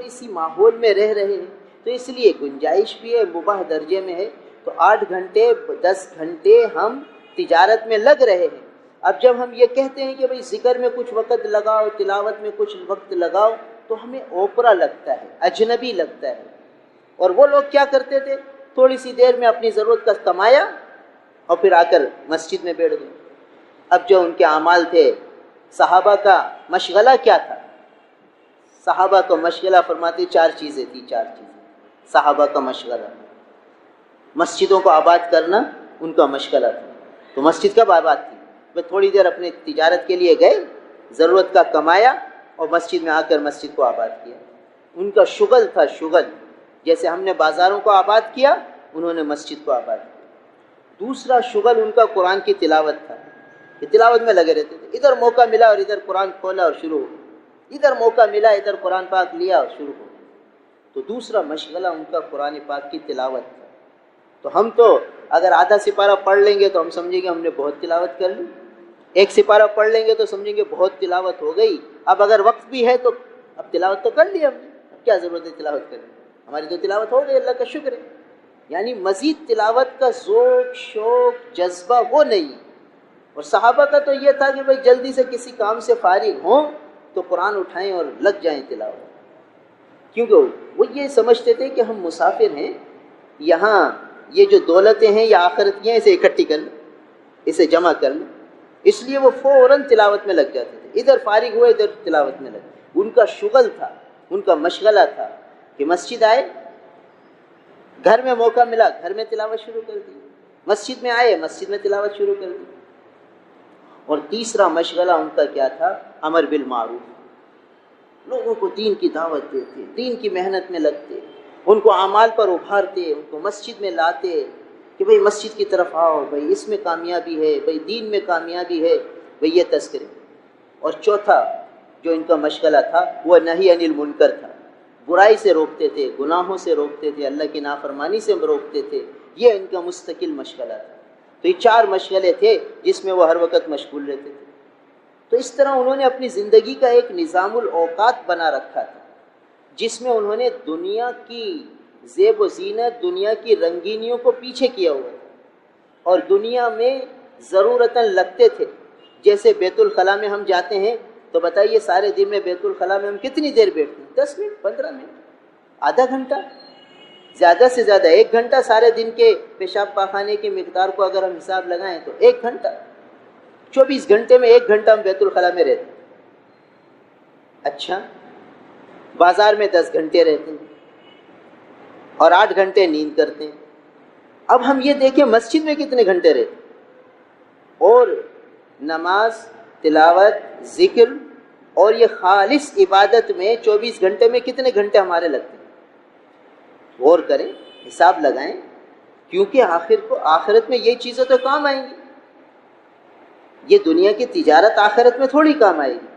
اسی ماحول میں رہ رہے ہیں، تو اس لیے گنجائش بھی ہے، مباح درجے میں ہے. تو 8 گھنٹے 10 گھنٹے ہم تجارت میں لگ رہے ہیں. اب جب ہم یہ کہتے ہیں کہ بھئی ذکر میں کچھ وقت لگاؤ، تلاوت میں کچھ وقت لگاؤ، تو ہمیں اوپرا لگتا ہے، اجنبی لگتا ہے. اور وہ لوگ کیا کرتے تھے؟ تھوڑی سی دیر میں اپنی ضرورت کا کمایا اور پھر آ کر مسجد میں بیٹھ گئے. اب جو ان کے اعمال تھے، صحابہ کا مشغلہ کیا تھا؟ صحابہ کا مشغلہ فرماتے 4 چیزیں تھی. 4 چیزیں صحابہ کا مشغلہ. مسجدوں کو آباد کرنا ان کا مشغلہ تھا. تو مسجد کب آباد تھی؟ وہ تھوڑی دیر اپنے تجارت کے لیے گئے، ضرورت کا کمایا اور مسجد میں آ کر مسجد کو آباد کیا. ان کا شغل تھا، شغل. جیسے ہم نے بازاروں کو آباد کیا، انہوں نے مسجد کو آباد کیا. دوسرا شغل ان کا قرآن کی تلاوت تھا، یہ تلاوت میں لگے رہتے تھے. ادھر موقع ملا اور ادھر قرآن کھولا اور شروع ہو گیا، ادھر موقع ملا ادھر قرآن پاک لیا اور شروع ہو گیا. تو دوسرا مشغلہ ان کا قرآن پاک کی تلاوت تھا. تو ہم تو اگر آدھا سپارہ پڑھ لیں گے تو ہم سمجھیں گے ہم نے بہت تلاوت کر لی، 1 سپارہ پڑھ لیں گے تو سمجھیں گے بہت تلاوت ہو گئی. اب اگر وقت بھی ہے تو اب تلاوت تو کر لی ہم نے، اب کیا ضرورت ہے تلاوت کرنے؟ ہماری تو تلاوت ہو گئی، اللہ کا شکر ہے. یعنی مزید تلاوت کا ذوق، شوق، جذبہ وہ نہیں. اور صحابہ کا تو یہ تھا کہ بھائی جلدی سے کسی کام سے فارغ ہوں تو قرآن اٹھائیں اور لگ جائیں تلاوت. کیونکہ وہ یہ سمجھتے تھے کہ ہم مسافر ہیں، یہاں یہ جو دولتیں ہیں یہ آخرت کی ہیں، اسے اکٹھی کر لیں، اسے جمع کر لیں۔ اس لیے وہ فوراً تلاوت میں لگ جاتے تھے، ادھر فارغ ہوئے ادھر تلاوت میں لگے۔ ان کا شغل تھا، ان کا مشغلہ تھا کہ مسجد آئے، گھر میں موقع ملا گھر میں تلاوت شروع کر دی، مسجد میں آئے مسجد میں تلاوت شروع کر دی۔ اور تیسرا مشغلہ ان کا کیا تھا؟ امر بالمعروف، لوگوں کو دین کی دعوت دیتے، دین کی محنت میں لگتے، ان کو اعمال پر ابھارتے، ان کو مسجد میں لاتے کہ بھئی مسجد کی طرف آؤ، بھئی اس میں کامیابی ہے، بھئی دین میں کامیابی ہے، بھئی یہ تذکرے۔ اور چوتھا جو ان کا مشغلہ تھا وہ نہی عن المنکر تھا، برائی سے روکتے تھے، گناہوں سے روکتے تھے، اللہ کی نافرمانی سے روکتے تھے، یہ ان کا مستقل مشغلہ تھا۔ تو یہ 4 مشغلے تھے جس میں وہ ہر وقت مشغول رہتے تھے۔ تو اس طرح انہوں نے اپنی زندگی کا ایک نظام الاوقات بنا رکھا تھا، جس میں انہوں نے دنیا کی زیب و زینت، دنیا کی رنگینیوں کو پیچھے کیا ہوا تھا، اور دنیا میں ضرورتاً لگتے تھے۔ جیسے بیت الخلاء میں ہم جاتے ہیں تو بتائیے سارے دن میں بیت الخلاء میں ہم کتنی دیر بیٹھتے ہیں؟ 10 منٹ، 15 منٹ، آدھا گھنٹہ، زیادہ سے زیادہ 1 گھنٹہ۔ سارے دن کے پیشاب پاخانے کی مقدار کو اگر ہم حساب لگائیں تو 1 گھنٹہ، 24 گھنٹے میں 1 گھنٹہ ہم بیت الخلاء میں رہتے ہیں۔ اچھا، بازار میں 10 گھنٹے رہتے ہیں اور 8 گھنٹے نیند کرتے ہیں۔ اب ہم یہ دیکھیں مسجد میں کتنے گھنٹے رہتے ہیں، اور نماز، تلاوت، ذکر اور یہ خالص عبادت میں 24 گھنٹے میں کتنے گھنٹے ہمارے لگتے ہیں؟ غور کریں، حساب لگائیں، کیونکہ آخرت میں یہ چیزیں تو کام آئیں گی۔ یہ دنیا کی تجارت آخرت میں تھوڑی کام آئے گی۔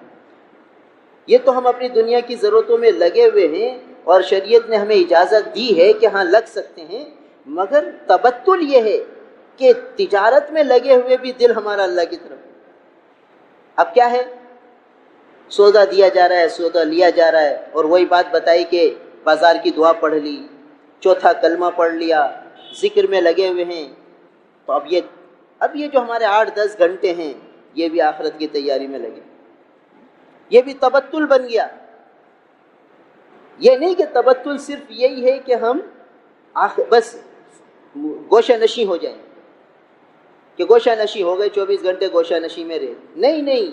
یہ تو ہم اپنی دنیا کی ضرورتوں میں لگے ہوئے ہیں، اور شریعت نے ہمیں اجازت دی ہے کہ ہاں لگ سکتے ہیں، مگر تبتل یہ ہے کہ تجارت میں لگے ہوئے بھی دل ہمارا اللہ کی طرف۔ اب کیا ہے؟ سودا دیا جا رہا ہے، سودا لیا جا رہا ہے، اور وہی بات بتائی کہ بازار کی دعا پڑھ لی، چوتھا کلمہ پڑھ لیا، ذکر میں لگے ہوئے ہیں۔ تو اب یہ جو ہمارے 8-10 گھنٹے ہیں یہ بھی آخرت کی تیاری میں لگے، یہ بھی تبتل بن گیا۔ یہ نہیں کہ تبتل صرف یہی ہے کہ ہم بس گوشہ نشیں ہو جائیں، کہ گوشہ نشیں ہو گئے، 24 گھنٹے گوشہ نشیں میں رہے۔ نہیں،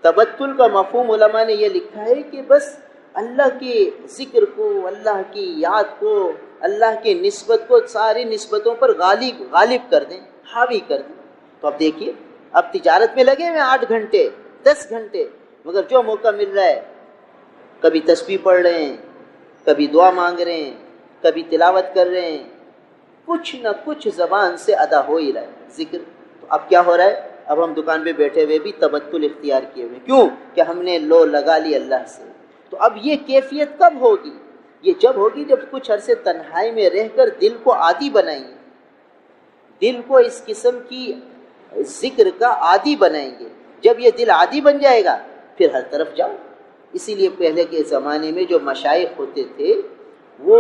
تبتل کا مفہوم علماء نے یہ لکھا ہے کہ بس اللہ کے ذکر کو، اللہ کی یاد کو، اللہ کی نسبت کو ساری نسبتوں پر غالب کر دیں، حاوی کر دیں۔ تو اب دیکھیے، اب تجارت میں لگے ہوئے 8 گھنٹے 10 گھنٹے، مگر جو موقع مل رہا ہے کبھی تسبیح پڑھ رہے ہیں، کبھی دعا مانگ رہے ہیں، کبھی تلاوت کر رہے ہیں، کچھ نہ کچھ زبان سے ادا ہو ہی رہا ہے ذکر۔ تو اب کیا ہو رہا ہے؟ اب ہم دکان پہ بیٹھے ہوئے بھی تبتل اختیار کیے ہوئے، کیوں کہ ہم نے لو لگا لی اللہ سے۔ تو اب یہ کیفیت کب ہوگی؟ یہ جب ہوگی جب کچھ عرصے تنہائی میں رہ کر دل کو عادی بنائیں گے، دل کو اس قسم کی ذکر کا عادی بنائیں گے۔ جب یہ دل عادی بن جائے گا پھر ہر طرف جاؤ۔ اسی لیے پہلے کے زمانے میں جو مشائخ ہوتے تھے وہ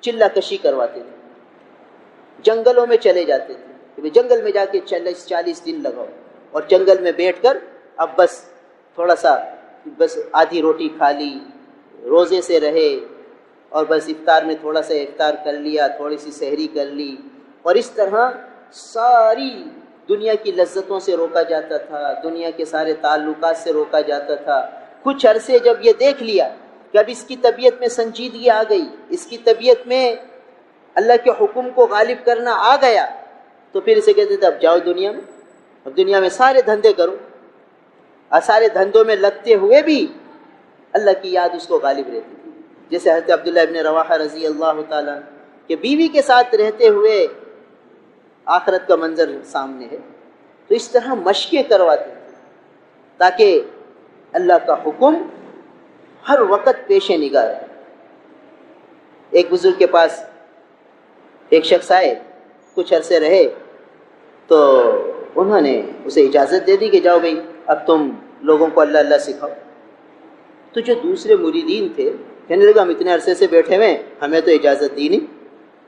چلہ کشی کرواتے تھے، جنگلوں میں چلے جاتے تھے کہ جنگل میں جا کے 40 دن لگاؤ، اور جنگل میں بیٹھ کر اب بس تھوڑا سا بس آدھی روٹی کھا لی، روزے سے رہے، اور بس افطار میں تھوڑا سا افطار کر لیا، تھوڑی سی سحری کر لی، اور اس طرح ساری دنیا کی لذتوں سے روکا جاتا تھا، دنیا کے سارے تعلقات سے روکا جاتا تھا۔ کچھ عرصے جب یہ دیکھ لیا کہ اب اس کی طبیعت میں سنجیدگی آ گئی، اس کی طبیعت میں اللہ کے حکم کو غالب کرنا آ گیا، تو پھر اسے کہتے تھے اب جاؤ دنیا میں، اب دنیا میں سارے دھندے کرو، اور سارے دھندوں میں لگتے ہوئے بھی اللہ کی یاد اس کو غالب رہتی تھی۔ جیسے حضرت عبداللہ ابن رواحہ رضی اللہ تعالیٰ کہ بیوی کے ساتھ رہتے ہوئے آخرت کا منظر سامنے ہے۔ تو اس طرح مشقیں کرواتے تھے تاکہ اللہ کا حکم ہر وقت پیش نگاہ رہے۔ ایک بزرگ کے پاس ایک شخص آئے، کچھ عرصے رہے، تو انہوں نے اسے اجازت دے دی کہ جاؤ بھائی اب تم لوگوں کو اللہ اللہ سکھاؤ۔ تو جو دوسرے مریدین تھے کہنے لگا ہم اتنے عرصے سے بیٹھے ہوئے ہیں، ہمیں تو اجازت دی نہیں،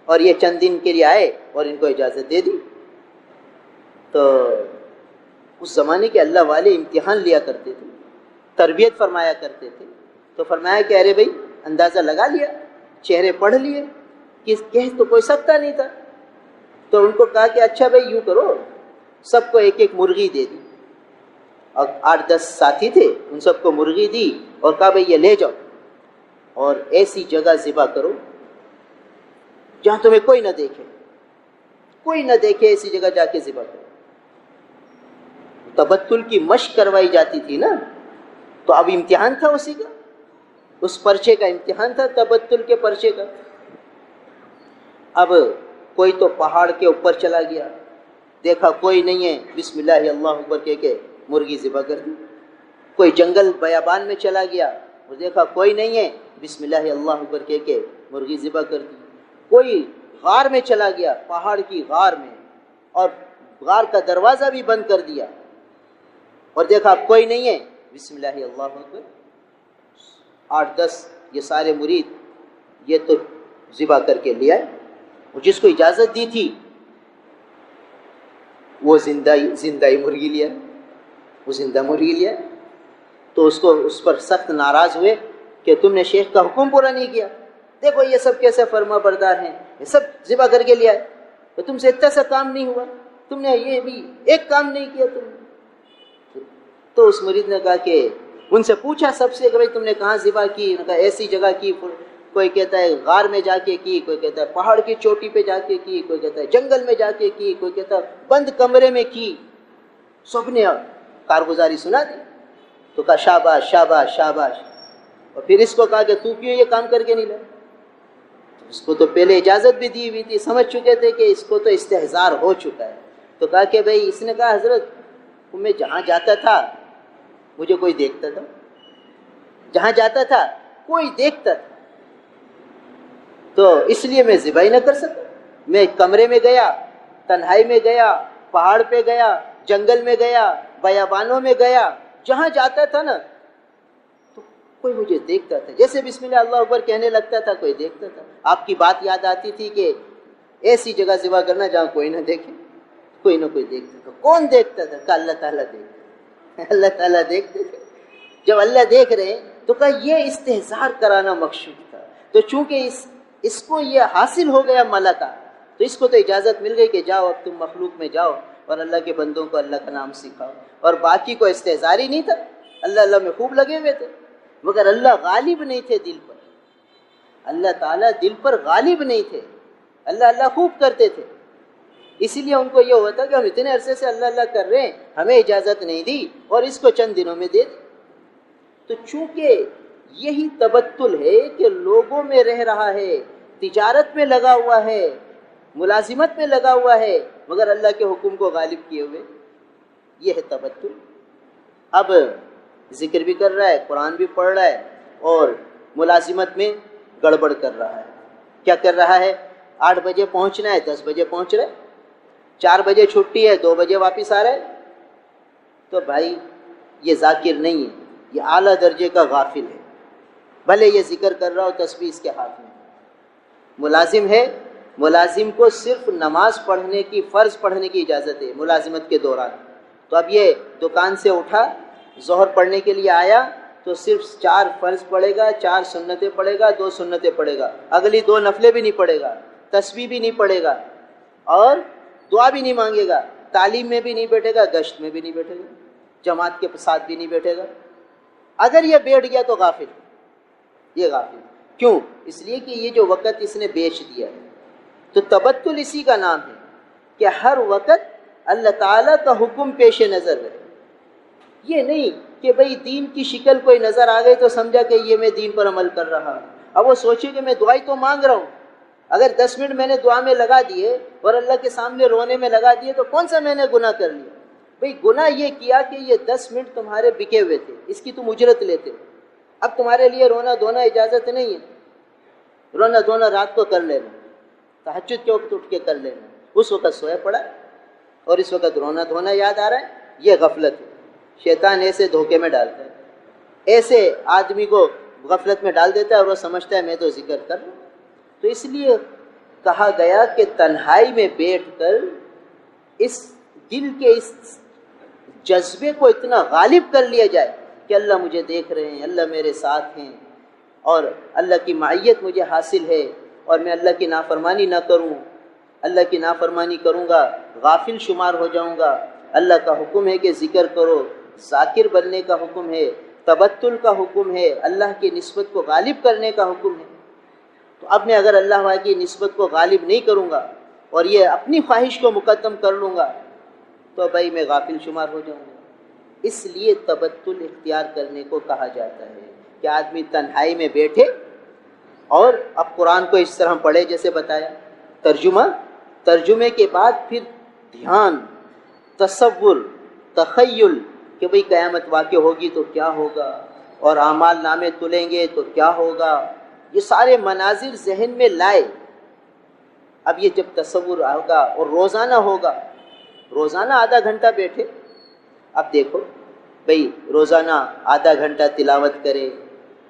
اور یہ چند دن کے لیے آئے اور ان کو اجازت دے دی۔ تو اس زمانے کے اللہ والے امتحان لیا کرتے تھے، تربیت فرمایا کرتے تھے، تو فرمایا کہ ارے بھائی اندازہ لگا لیا، چہرے پڑھ لیے، کہ کہہ تو کوئی سکتا نہیں تھا، تو ان کو کہا کہ اچھا بھائی یوں کرو، سب کو ایک ایک مرغی دے دی، اور 8-10 ساتھی تھے، ان سب کو مرغی دی اور کہا بھائی یہ لے جاؤ اور ایسی جگہ ذبح کرو جہاں تمہیں کوئی نہ دیکھے، کوئی نہ دیکھے، ایسی جگہ جا کے ذبح کرو۔ تبتل کی مشق کروائی جاتی تھی نا، تو اب امتحان تھا اسی کا، اس پرچے کا امتحان تھا، تبتل کے پرچے کا۔ اب کوئی تو پہاڑ کے اوپر چلا گیا، دیکھا کوئی نہیں ہے، بسم اللہ اللہ اکبر کہہ کے مرغی ذبح کر دی۔ کوئی جنگل بیابان میں چلا گیا اور دیکھا کوئی نہیں ہے، بسم اللہ اللہ اکبر کہہ کے مرغی ذبح کر دی۔ کوئی غار میں چلا گیا، پہاڑ کی غار میں، اور غار کا دروازہ بھی بند کر دیا اور دیکھا کوئی نہیں ہے، بسم اللہ اللہ اکبر۔ 8-10 یہ سارے مرید یہ تو ذبح کر کے لے آئے، اور جس کو اجازت دی تھی وہ زندہ مرغی لیا، وہ زندہ مرغی لیا، تو اس پر سخت ناراض ہوئے کہ تم نے شیخ کا حکم پورا نہیں کیا، دیکھو یہ سب کیسے فرما بردار ہیں، یہ سب ذبح کر کے لیا ہے، تو تم سے اتنا سا کام نہیں ہوا، تم نے یہ بھی ایک کام نہیں کیا تم نے۔ تو اس مرید نے کہا کہ ان سے پوچھا سب سے کہ بھائی تم نے کہاں ذبح کی؟ انہوں نے کہا ایسی جگہ کی، کوئی کہتا ہے غار میں جا کے کی، کوئی کہتا ہے پہاڑ کی چوٹی پہ جا کے کی، کوئی کہتا ہے جنگل میں جا کے کی، کوئی کہتا ہے بند کمرے میں کی۔ سب نے کارگزاری سنا دی، تو کہا شاباش شاباش شاباش، اور پھر اس کو کہا کہ تو کیوں یہ کام کر کے نہیں لائے؟ اس کو تو پہلے اجازت بھی دی ہوئی تھی، سمجھ چکے تھے کہ اس کو تو استہزار ہو چکا ہے، تو کہا کہ بھائی، اس نے کہا حضرت میں جہاں جاتا تھا مجھے کوئی دیکھتا تھا، جہاں جاتا تھا کوئی دیکھتا تھا، تو اس لیے میں ذبح ہی نہ کر سکا۔ میں کمرے میں گیا، تنہائی میں گیا، پہاڑ پہ گیا، جنگل میں گیا، بیابانوں میں گیا، جہاں جاتا تھا نا تو کوئی مجھے دیکھتا تھا، جیسے بسم اللہ اللہ اکبر کہنے لگتا تھا کوئی دیکھتا تھا۔ آپ کی بات یاد آتی تھی کہ ایسی جگہ ذبح کرنا جہاں کوئی نہ دیکھے، کوئی نہ کوئی دیکھتا تھا۔ کون دیکھتا تھا؟ کہ اللہ تعالیٰ دیکھتا، اللہ تعالیٰ دیکھتے تھے۔ جب اللہ دیکھ رہے ہیں تو کہا یہ استہزار کرانا مقصود تھا، تو چونکہ اس کو یہ حاصل ہو گیا ملکہ، تو اس کو تو اجازت مل گئی کہ جاؤ اب تم مخلوق میں جاؤ اور اللہ کے بندوں کو اللہ کا نام سکھاؤ، اور باقی کو استہزار ہی نہیں تھا، اللہ اللہ میں خوب لگے ہوئے تھے، مگر اللہ غالب نہیں تھے دل پر، اللہ تعالیٰ دل پر غالب نہیں تھے، اللہ اللہ خوب کرتے تھے۔ اسی لیے ان کو یہ ہوا تھا کہ ہم اتنے عرصے سے اللہ اللہ کر رہے ہیں، ہمیں اجازت نہیں دی اور اس کو چند دنوں میں دے دی۔ تو چونکہ یہی تبتل ہے کہ لوگوں میں رہ رہا ہے، تجارت میں لگا ہوا ہے، ملازمت میں لگا ہوا ہے، مگر اللہ کے حکم کو غالب کیے ہوئے، یہ ہے تبتل۔ اب ذکر بھی کر رہا ہے، قرآن بھی پڑھ رہا ہے، اور ملازمت میں گڑبڑ کر رہا ہے۔ کیا کر رہا ہے؟ 8 بجے پہنچنا ہے، 10 بجے پہنچ رہا ہے، 4 بجے چھٹی ہے، 2 بجے واپس آ رہا ہے، تو بھائی یہ ذاکر نہیں ہے، یہ اعلیٰ درجے کا غافل ہے، بھلے یہ ذکر کر رہا ہو، تسبیح اس کے ہاتھ میں۔ ملازم ہے، ملازم کو صرف نماز پڑھنے کی، فرض پڑھنے کی اجازت ہے ملازمت کے دوران۔ تو اب یہ دکان سے اٹھا، ظہر پڑھنے کے لیے آیا تو صرف 4 فرض پڑھے گا، 4 سنتیں پڑھے گا، 2 سنتیں پڑھے گا، اگلی 2 نفلیں بھی نہیں پڑھے گا، تسبیح بھی نہیں پڑھے گا، اور دعا بھی نہیں مانگے گا، تعلیم میں بھی نہیں بیٹھے گا، گشت میں بھی نہیں بیٹھے گا، جماعت کے ساتھ بھی نہیں بیٹھے گا۔ اگر یہ بیٹھ گیا تو غافل، یہ غافل کیوں؟ اس لیے کہ یہ جو وقت اس نے بیچ دیا ہے۔ تو تبتل اسی کا نام ہے کہ ہر وقت اللہ تعالیٰ کا حکم پیش نظر رہے، یہ نہیں کہ بھئی دین کی شکل کوئی نظر آ گئی تو سمجھا کہ یہ میں دین پر عمل کر رہا ہوں۔ اب وہ سوچے کہ میں دعائی تو مانگ رہا ہوں، اگر 10 منٹ میں نے دعا میں لگا دیے اور اللہ کے سامنے رونے میں لگا دیے تو کون سا میں نے گناہ کر لیا؟ بھئی گناہ یہ کیا کہ یہ 10 منٹ تمہارے بکے ہوئے تھے، اس کی تم اجرت لیتے ہو، اب تمہارے لیے رونا دھونا اجازت نہیں ہے، رونا دھونا رات کو کر لینا، تہجد کے وقت اٹھ کے کر لینا، اس وقت سویا پڑا اور اس وقت رونا دھونا یاد آ رہا ہے، یہ غفلت ہے۔ شیطان ایسے دھوکے میں ڈالتا ہے، ایسے آدمی کو غفلت میں ڈال دیتا ہے اور وہ سمجھتا ہے میں تو ذکر کر رہا ہوں۔ تو اس لیے کہا گیا کہ تنہائی میں بیٹھ کر اس دل کے اس جذبے کو اتنا غالب کر لیا جائے کہ اللہ مجھے دیکھ رہے ہیں، اللہ میرے ساتھ ہیں، اور اللہ کی معیت مجھے حاصل ہے، اور میں اللہ کی نافرمانی نہ کروں، اللہ کی نافرمانی کروں گا غافل شمار ہو جاؤں گا. اللہ کا حکم ہے کہ ذکر کرو، ذاکر بننے کا حکم ہے، تبتل کا حکم ہے، اللہ کی نسبت کو غالب کرنے کا حکم ہے. تو اب میں اگر اللہ کی نسبت کو غالب نہیں کروں گا اور یہ اپنی خواہش کو مقدم کر لوں گا تو بھائی میں غافل شمار ہو جاؤں گا. اس لیے تبتل اختیار کرنے کو کہا جاتا ہے کہ آدمی تنہائی میں بیٹھے اور اب قرآن کو اس طرح پڑھے جیسے بتایا، ترجمے کے بعد پھر دھیان، تصور، تخیل کہ بھئی قیامت واقع ہوگی تو کیا ہوگا، اور اعمال نامے تلیں گے تو کیا ہوگا، یہ سارے مناظر ذہن میں لائے. اب یہ جب تصور ہوگا اور روزانہ ہوگا، روزانہ آدھا گھنٹہ بیٹھے. اب دیکھو بھئی روزانہ آدھا گھنٹہ تلاوت کرے،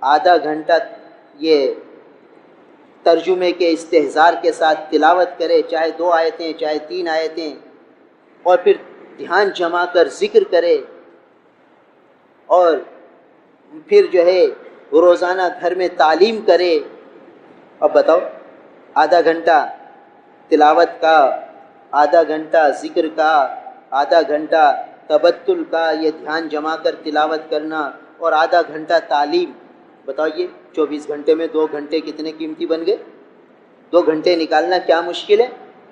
آدھا گھنٹہ یہ ترجمے کے استحضار کے ساتھ تلاوت کرے، چاہے 2 آیتیں چاہے 3 آیتیں، اور پھر دھیان جما کر ذکر کرے، اور پھر جو ہے روزانہ گھر میں تعلیم کرے. اب بتاؤ آدھا گھنٹہ تلاوت کا، آدھا گھنٹہ ذکر کا، آدھا گھنٹہ تبتل کا، یہ دھیان جما کر تلاوت کرنا، اور آدھا گھنٹہ تعلیم. بتائیے 24 گھنٹے میں 2 گھنٹے کتنے قیمتی بن گئے. 2 گھنٹے نکالنا کیا مشکل ہے.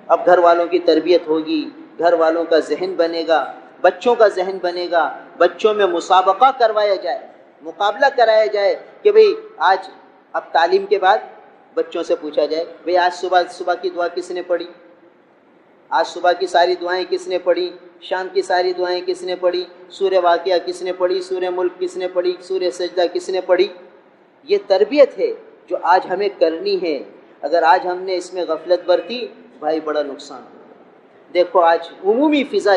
اب گھر والوں کی تربیت ہوگی، گھر والوں کا ذہن بنے گا، بچوں کا ذہن بنے گا، بچوں میں مسابقہ کروایا جائے، مقابلہ کرایا جائے کہ بھئی آج اب تعلیم کے بعد بچوں سے پوچھا جائے بھئی آج صبح کی دعا کس نے پڑھی، آج صبح کی ساری دعائیں کس نے پڑھی، شام کی ساری دعائیں کس نے پڑھی، سورہ واقعہ کس نے پڑھی، سورہ ملک کس نے پڑھی، سورہ سجدہ کس نے پڑھی. یہ تربیت ہے جو آج ہمیں کرنی ہے. اگر آج ہم نے اس میں غفلت برتی بھائی بڑا نقصان ہوگا. دیکھو آج عمومی فضا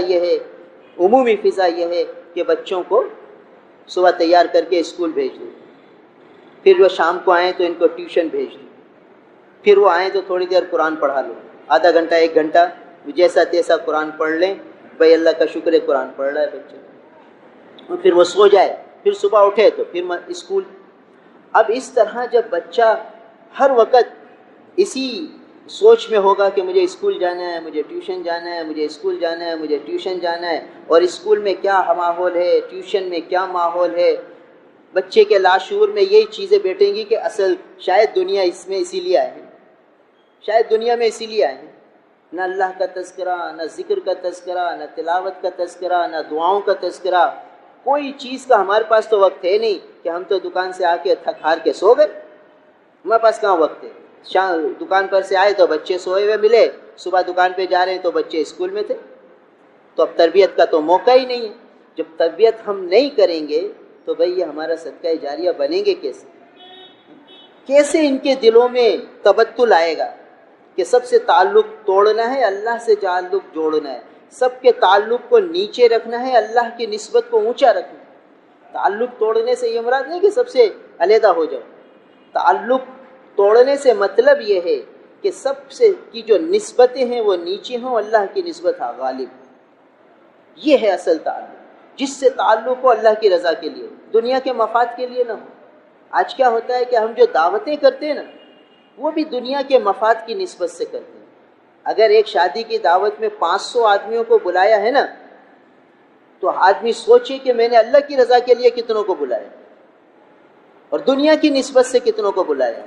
یہ ہے کہ بچوں کو صبح تیار کر کے اسکول بھیج دو، پھر وہ شام کو آئیں تو ان کو ٹیوشن بھیج دو، پھر وہ آئیں تو تھوڑی دیر قرآن پڑھا لو، آدھا گھنٹہ 1 گھنٹہ جیسا تیسا قرآن پڑھ لیں. بھائی اللہ کا شکر ہے قرآن پڑھ رہا ہے بچہ، اور پھر وہ سو جائے، پھر صبح اٹھے تو پھر اسکول. اب اس طرح جب بچہ ہر وقت اسی سوچ میں ہوگا کہ مجھے اسکول جانا ہے، مجھے ٹیوشن جانا ہے، مجھے اسکول جانا ہے، مجھے ٹیوشن جانا ہے، اور اسکول میں کیا ماحول ہے، ٹیوشن میں کیا ماحول ہے، بچے کے لاشعور میں یہی چیزیں بیٹھیں گی کہ اصل شاید دنیا اس میں اسی لیے آئے ہیں، شاید دنیا میں اسی لیے آئے ہیں. نہ اللہ کا تذکرہ، نہ ذکر کا تذکرہ، نہ تلاوت کا تذکرہ، نہ دعاؤں کا تذکرہ، کوئی چیز کا ہمارے پاس تو وقت ہے نہیں کہ ہم تو دکان سے آ کے تھک ہار کے سو گئے. ہمارے پاس کہاں وقت ہے. شام دکان پر سے آئے تو بچے سوئے ہوئے ملے، صبح دکان پہ جا رہے ہیں تو بچے اسکول میں تھے. تو اب تربیت کا تو موقع ہی نہیں ہے. جب تربیت ہم نہیں کریں گے تو بھئی یہ ہمارا صدقہ جاریہ بنیں گے کیسے؟ کیسے ان کے دلوں میں تبتل آئے گا کہ سب سے تعلق توڑنا ہے، اللہ سے تعلق جوڑنا ہے، سب کے تعلق کو نیچے رکھنا ہے، اللہ کی نسبت کو اونچا رکھنا ہے. تعلق توڑنے سے یہ مراد نہیں کہ سب سے علیحدہ ہو جاؤ. تعلق توڑنے سے مطلب یہ ہے کہ سب سے کی جو نسبتیں ہیں وہ نیچے ہوں، اللہ کی نسبت ہے غالب. یہ ہے اصل تعلق، جس سے تعلق ہو اللہ کی رضا کے لیے، دنیا کے مفاد کے لیے نہ ہو. آج کیا ہوتا ہے کہ ہم جو دعوتیں کرتے ہیں نا وہ بھی دنیا کے مفاد کی نسبت سے کرتے ہیں. اگر ایک شادی کی دعوت میں 500 آدمیوں کو بلایا ہے نا تو آدمی سوچے کہ میں نے اللہ کی رضا کے لیے کتنوں کو بلایا اور دنیا کی نسبت سے کتنوں کو بلایا،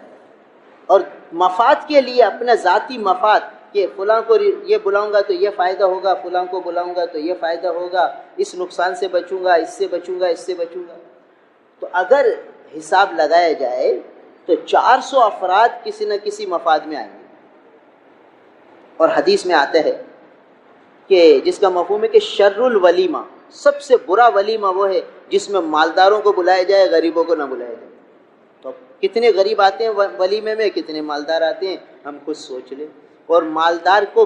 اور مفاد کے لیے اپنا ذاتی مفاد کہ فلاں کو یہ بلاؤں گا تو یہ فائدہ ہوگا، فلاں کو بلاؤں گا تو یہ فائدہ ہوگا، اس نقصان سے بچوں گا، اس سے بچوں گا، اس سے بچوں گا. تو اگر حساب لگایا جائے تو 400 افراد کسی نہ کسی مفاد میں آئیں گے. اور حدیث میں آتا ہے کہ جس کا مفہوم ہے کہ شر الولیمہ، سب سے برا ولیمہ وہ ہے جس میں مالداروں کو بلایا جائے، غریبوں کو نہ بلایا جائے. تو کتنے غریب آتے ہیں ولیمے میں، کتنے مالدار آتے ہیں، ہم خود سوچ لیں. اور مالدار کو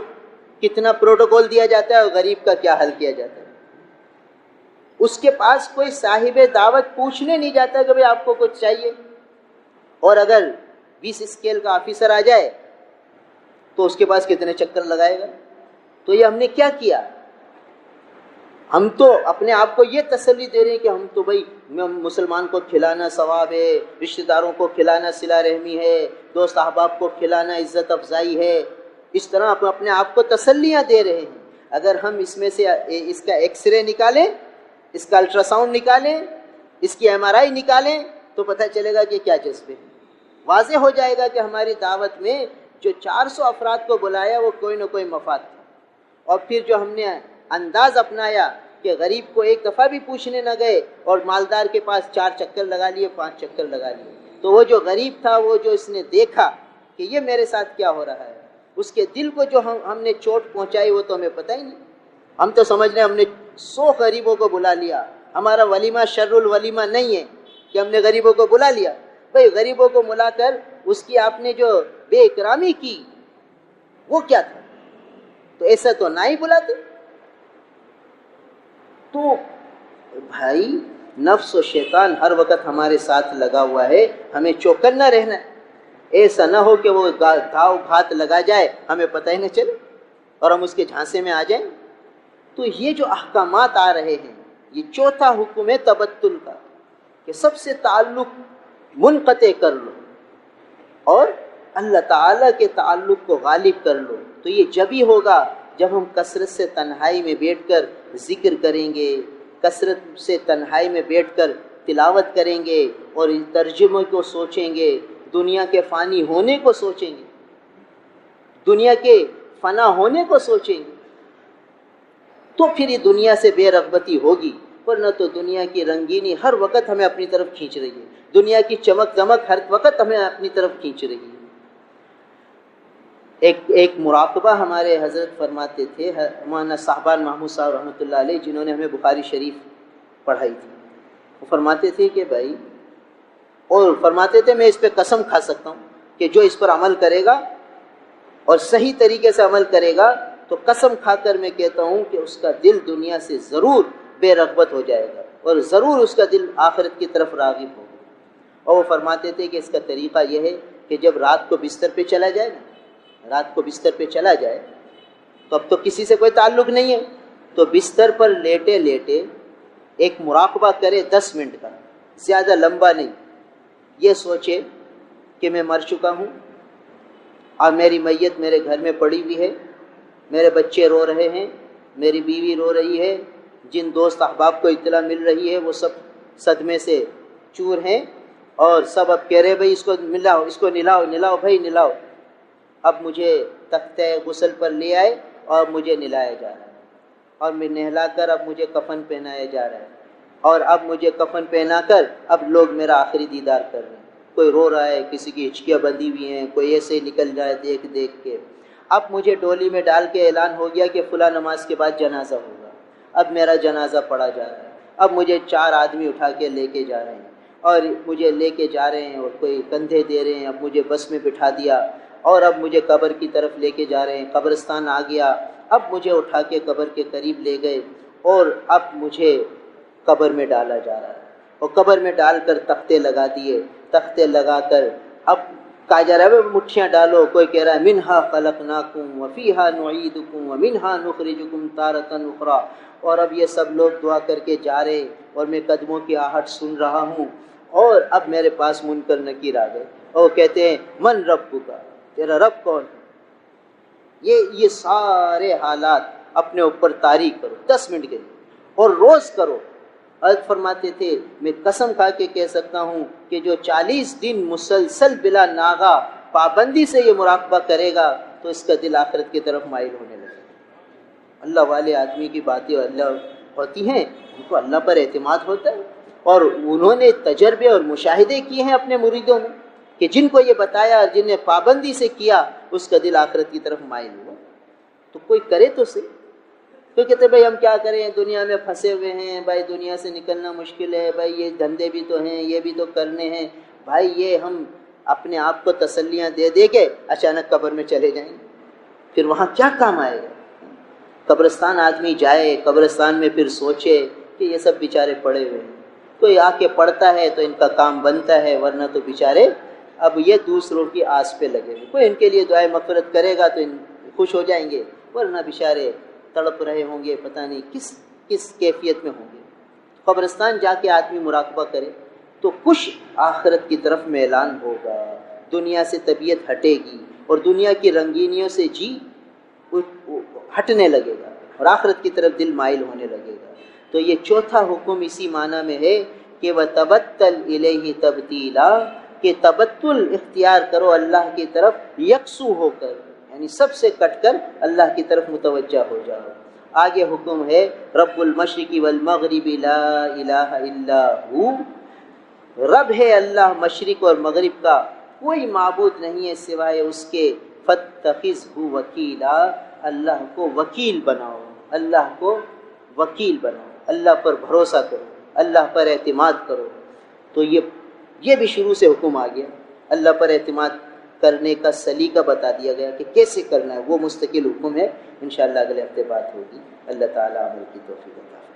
کتنا پروٹوکول دیا جاتا ہے اور غریب کا کیا حل کیا جاتا ہے. اس کے پاس کوئی صاحب دعوت پوچھنے نہیں جاتا کہ بھئی آپ کو کچھ چاہیے. اور اگر 20 اسکیل کا آفیسر آ جائے تو اس کے پاس کتنے چکر لگائے گا. تو یہ ہم نے کیا کیا؟ ہم تو اپنے آپ کو یہ تسلی دے رہے ہیں کہ ہم تو بھائی مسلمان کو کھلانا ثواب ہے، رشتہ داروں کو کھلانا صلہ رحمی ہے، دوست احباب کو کھلانا عزت افزائی ہے. اس طرح ہم اپنے آپ کو تسلیاں دے رہے ہیں۔ اگر ہم اس میں سے اس کا ایکس رے نکالیں، اس کا الٹرا ساؤنڈ نکالیں، اس کی MRI نکالیں، تو پتہ چلے گا کہ کیا جذبے ہیں۔ واضح ہو جائے گا کہ ہماری دعوت میں جو 400 افراد کو بلایا وہ کوئی نہ کوئی مفاد تھا، اور پھر جو ہم نے انداز اپنایا کہ غریب کو ایک دفعہ بھی پوچھنے نہ گئے اور مالدار کے پاس 4 چکر لگا لیے، 5 چکر لگا لیے، تو وہ جو غریب تھا، وہ جو اس نے دیکھا کہ یہ میرے ساتھ کیا ہو رہا ہے، اس کے دل کو جو ہم نے چوٹ پہنچائی وہ تو ہمیں پتہ ہی نہیں۔ ہم تو سمجھ رہے ہیں ہم نے 100 غریبوں کو بلا لیا، ہمارا ولیمہ شر الولیمہ نہیں ہے کہ ہم نے غریبوں کو بلا لیا۔ بھئی غریبوں کو ملا کر اس کی آپ نے جو بے اکرامی کی وہ کیا تھا؟ تو ایسا تو نہ ہی بلاتے۔ تو بھائی نفس و شیطان ہر وقت ہمارے ساتھ لگا ہوا ہے، ہمیں چوکنا رہنا ہے۔ ایسا نہ ہو کہ وہ گھاؤ گھات لگا جائے، ہمیں پتہ ہی نہ چلے اور ہم اس کے جھانسے میں آ جائیں۔ تو یہ جو احکامات آ رہے ہیں، یہ چوتھا حکم ہے تبتل کا، کہ سب سے تعلق منقطع کر لو اور اللہ تعالیٰ کے تعلق کو غالب کر لو۔ تو یہ جب ہی ہوگا جب ہم کثرت سے تنہائی میں بیٹھ کر ذکر کریں گے، کثرت سے تنہائی میں بیٹھ کر تلاوت کریں گے اور ان ترجمے کو سوچیں گے، دنیا کے فانی ہونے کو سوچیں گے، دنیا کے فنا ہونے کو سوچیں گے، تو پھر یہ دنیا سے بے رغبتی ہوگی۔ ورنہ تو دنیا کی رنگینی ہر وقت ہمیں اپنی طرف کھینچ رہی ہے، دنیا کی چمک دمک ہر وقت ہمیں اپنی طرف کھینچ رہی ہے۔ ایک مراقبہ ہمارے حضرت فرماتے تھے، مولانا صاحبان محمود صاحب رحمۃ اللہ علیہ، جنہوں نے ہمیں بخاری شریف پڑھائی تھی، وہ فرماتے تھے کہ بھائی، اور فرماتے تھے میں اس پہ قسم کھا سکتا ہوں کہ جو اس پر عمل کرے گا اور صحیح طریقے سے عمل کرے گا تو قسم کھا کر میں کہتا ہوں کہ اس کا دل دنیا سے ضرور بے رغبت ہو جائے گا اور ضرور اس کا دل آخرت کی طرف راغب ہوگا۔ اور وہ فرماتے تھے کہ اس کا طریقہ یہ ہے کہ جب رات کو بستر پہ چلا جائے نا، رات کو بستر پہ چلا جائے تو اب تو کسی سے کوئی تعلق نہیں ہے، تو بستر پر لیٹے لیٹے ایک مراقبہ کرے 10 منٹ کا، زیادہ لمبا نہیں۔ یہ سوچے کہ میں مر چکا ہوں اور میری میت میرے گھر میں پڑی ہوئی ہے، میرے بچے رو رہے ہیں، میری بیوی رو رہی ہے، جن دوست احباب کو اطلاع مل رہی ہے وہ سب صدمے سے چور ہیں، اور سب اب کہہ رہے بھائی اس کو ملاؤ، اس کو نلاؤ، نلاؤ بھائی نلاؤ۔ اب مجھے تختہ غسل پر لے آئے اور مجھے نلایا جا رہا ہے، اور میں نہلا کر اب مجھے کفن پہنایا جا رہا ہے، اور اب مجھے کفن پہنا کر اب لوگ میرا آخری دیدار کر رہے ہیں۔ کوئی رو رہا ہے، کسی کی ہچکیاں بندھی ہوئی ہیں، کوئی ایسے نکل جائے دیکھ دیکھ کے۔ اب مجھے ڈولی میں ڈال کے اعلان ہو گیا کہ فلاں نماز کے بعد جنازہ ہوگا، اب میرا جنازہ پڑھا جا رہا ہے، اب مجھے 4 آدمی اٹھا کے لے کے جا رہے ہیں، اور مجھے لے کے جا رہے ہیں، اور کوئی کندھے دے رہے ہیں، اب مجھے بس میں بٹھا دیا، اور اب مجھے قبر کی طرف لے کے جا رہے ہیں، قبرستان آ گیا، اب مجھے اٹھا کے قبر کے قریب لے گئے، اور اب مجھے قبر میں ڈالا جا رہا ہے، اور قبر میں ڈال کر تختے لگا دیے، تختے لگا کر اب کہا جا رہا ہے مٹھیاں ڈالو، کوئی کہہ رہا ہے منہا خلقناکم وفیہا نعیدکم ومنہا نخرجکم تارۃ اخری، اور اب یہ سب لوگ دعا کر کے جا رہے، اور میں قدموں کی آہٹ سن رہا ہوں، اور اب میرے پاس منکر نکیر آ گئے اور کہتے ہیں من ربک، تیرا رب کون ہے؟ یہ سارے حالات اپنے اوپر طاری کرو 10 منٹ کے لیے، اور روز کرو۔ حضرت فرماتے تھے میں قسم کھا کے کہہ سکتا ہوں کہ جو 40 دن مسلسل بلا ناغہ پابندی سے یہ مراقبہ کرے گا تو اس کا دل آخرت کی طرف مائل ہونے لگے گا۔ اللہ والے آدمی کی باتیں اللہ ہوتی ہیں، ان کو اللہ پر اعتماد ہوتا ہے، اور انہوں نے تجربے اور مشاہدے کیے ہیں اپنے مریدوں میں کہ جن کو یہ بتایا اور جن نے پابندی سے کیا اس کا دل آخرت کی طرف مائل ہوا۔ تو کوئی کرے تو صحیح۔ تو کہتے بھائی ہم کیا کریں، دنیا میں پھنسے ہوئے ہیں بھائی، دنیا سے نکلنا مشکل ہے بھائی، یہ دھندے بھی تو ہیں، یہ بھی تو کرنے ہیں بھائی، یہ ہم اپنے آپ کو تسلیاں دے دے کے اچانک قبر میں چلے جائیں گے، پھر وہاں کیا کام آئے گا؟ قبرستان آدمی جائے، قبرستان میں پھر سوچے کہ یہ سب بیچارے پڑے ہوئے ہیں، کوئی آ کے پڑھتا ہے تو ان کا کام بنتا ہے، ورنہ تو بیچارے اب یہ دوسروں کی آس پہ لگے ہوئے، کوئی ان کے لیے دعائے مغفرت کرے گا تو ان خوش ہو جائیں گے، ورنہ بیچارے تڑپ رہے ہوں گے، پتہ نہیں کس کیفیت میں ہوں گے۔ قبرستان جا کے آدمی مراقبہ کرے تو کچھ آخرت کی طرف میلان ہوگا، دنیا سے طبیعت ہٹے گی، اور دنیا کی رنگینیوں سے جی ہٹنے لگے گا اور آخرت کی طرف دل مائل ہونے لگے گا۔ تو یہ چوتھا حکم اسی معنی میں ہے کہ وَتَبَتَّلْ إِلَيْهِ تَبْتِيلًا، کہ تبتل اختیار کرو اللہ کی طرف یکسو ہو کر، یعنی سب سے کٹ کر اللہ کی طرف متوجہ ہو جاؤ۔ آگے حکم ہے رب المشرق والمغرب لا الہ الا ہو، رب ہے اللہ مشرق اور مغرب کا، کوئی معبود نہیں ہے سوائے اس کے، فاتخذہ وکیلا، اللہ کو وکیل بناؤ، اللہ کو وکیل بناؤ، اللہ پر بھروسہ کرو، اللہ پر اعتماد کرو۔ تو یہ بھی شروع سے حکم آ گیا، اللہ پر اعتماد کرنے کا سلیقہ بتا دیا گیا کہ کیسے کرنا ہے، وہ مستقل حکم ہے۔ انشاءاللہ اگلے ہفتے بات ہوگی۔ اللہ تعالیٰ عمل کی توفیق عطا فرمائے۔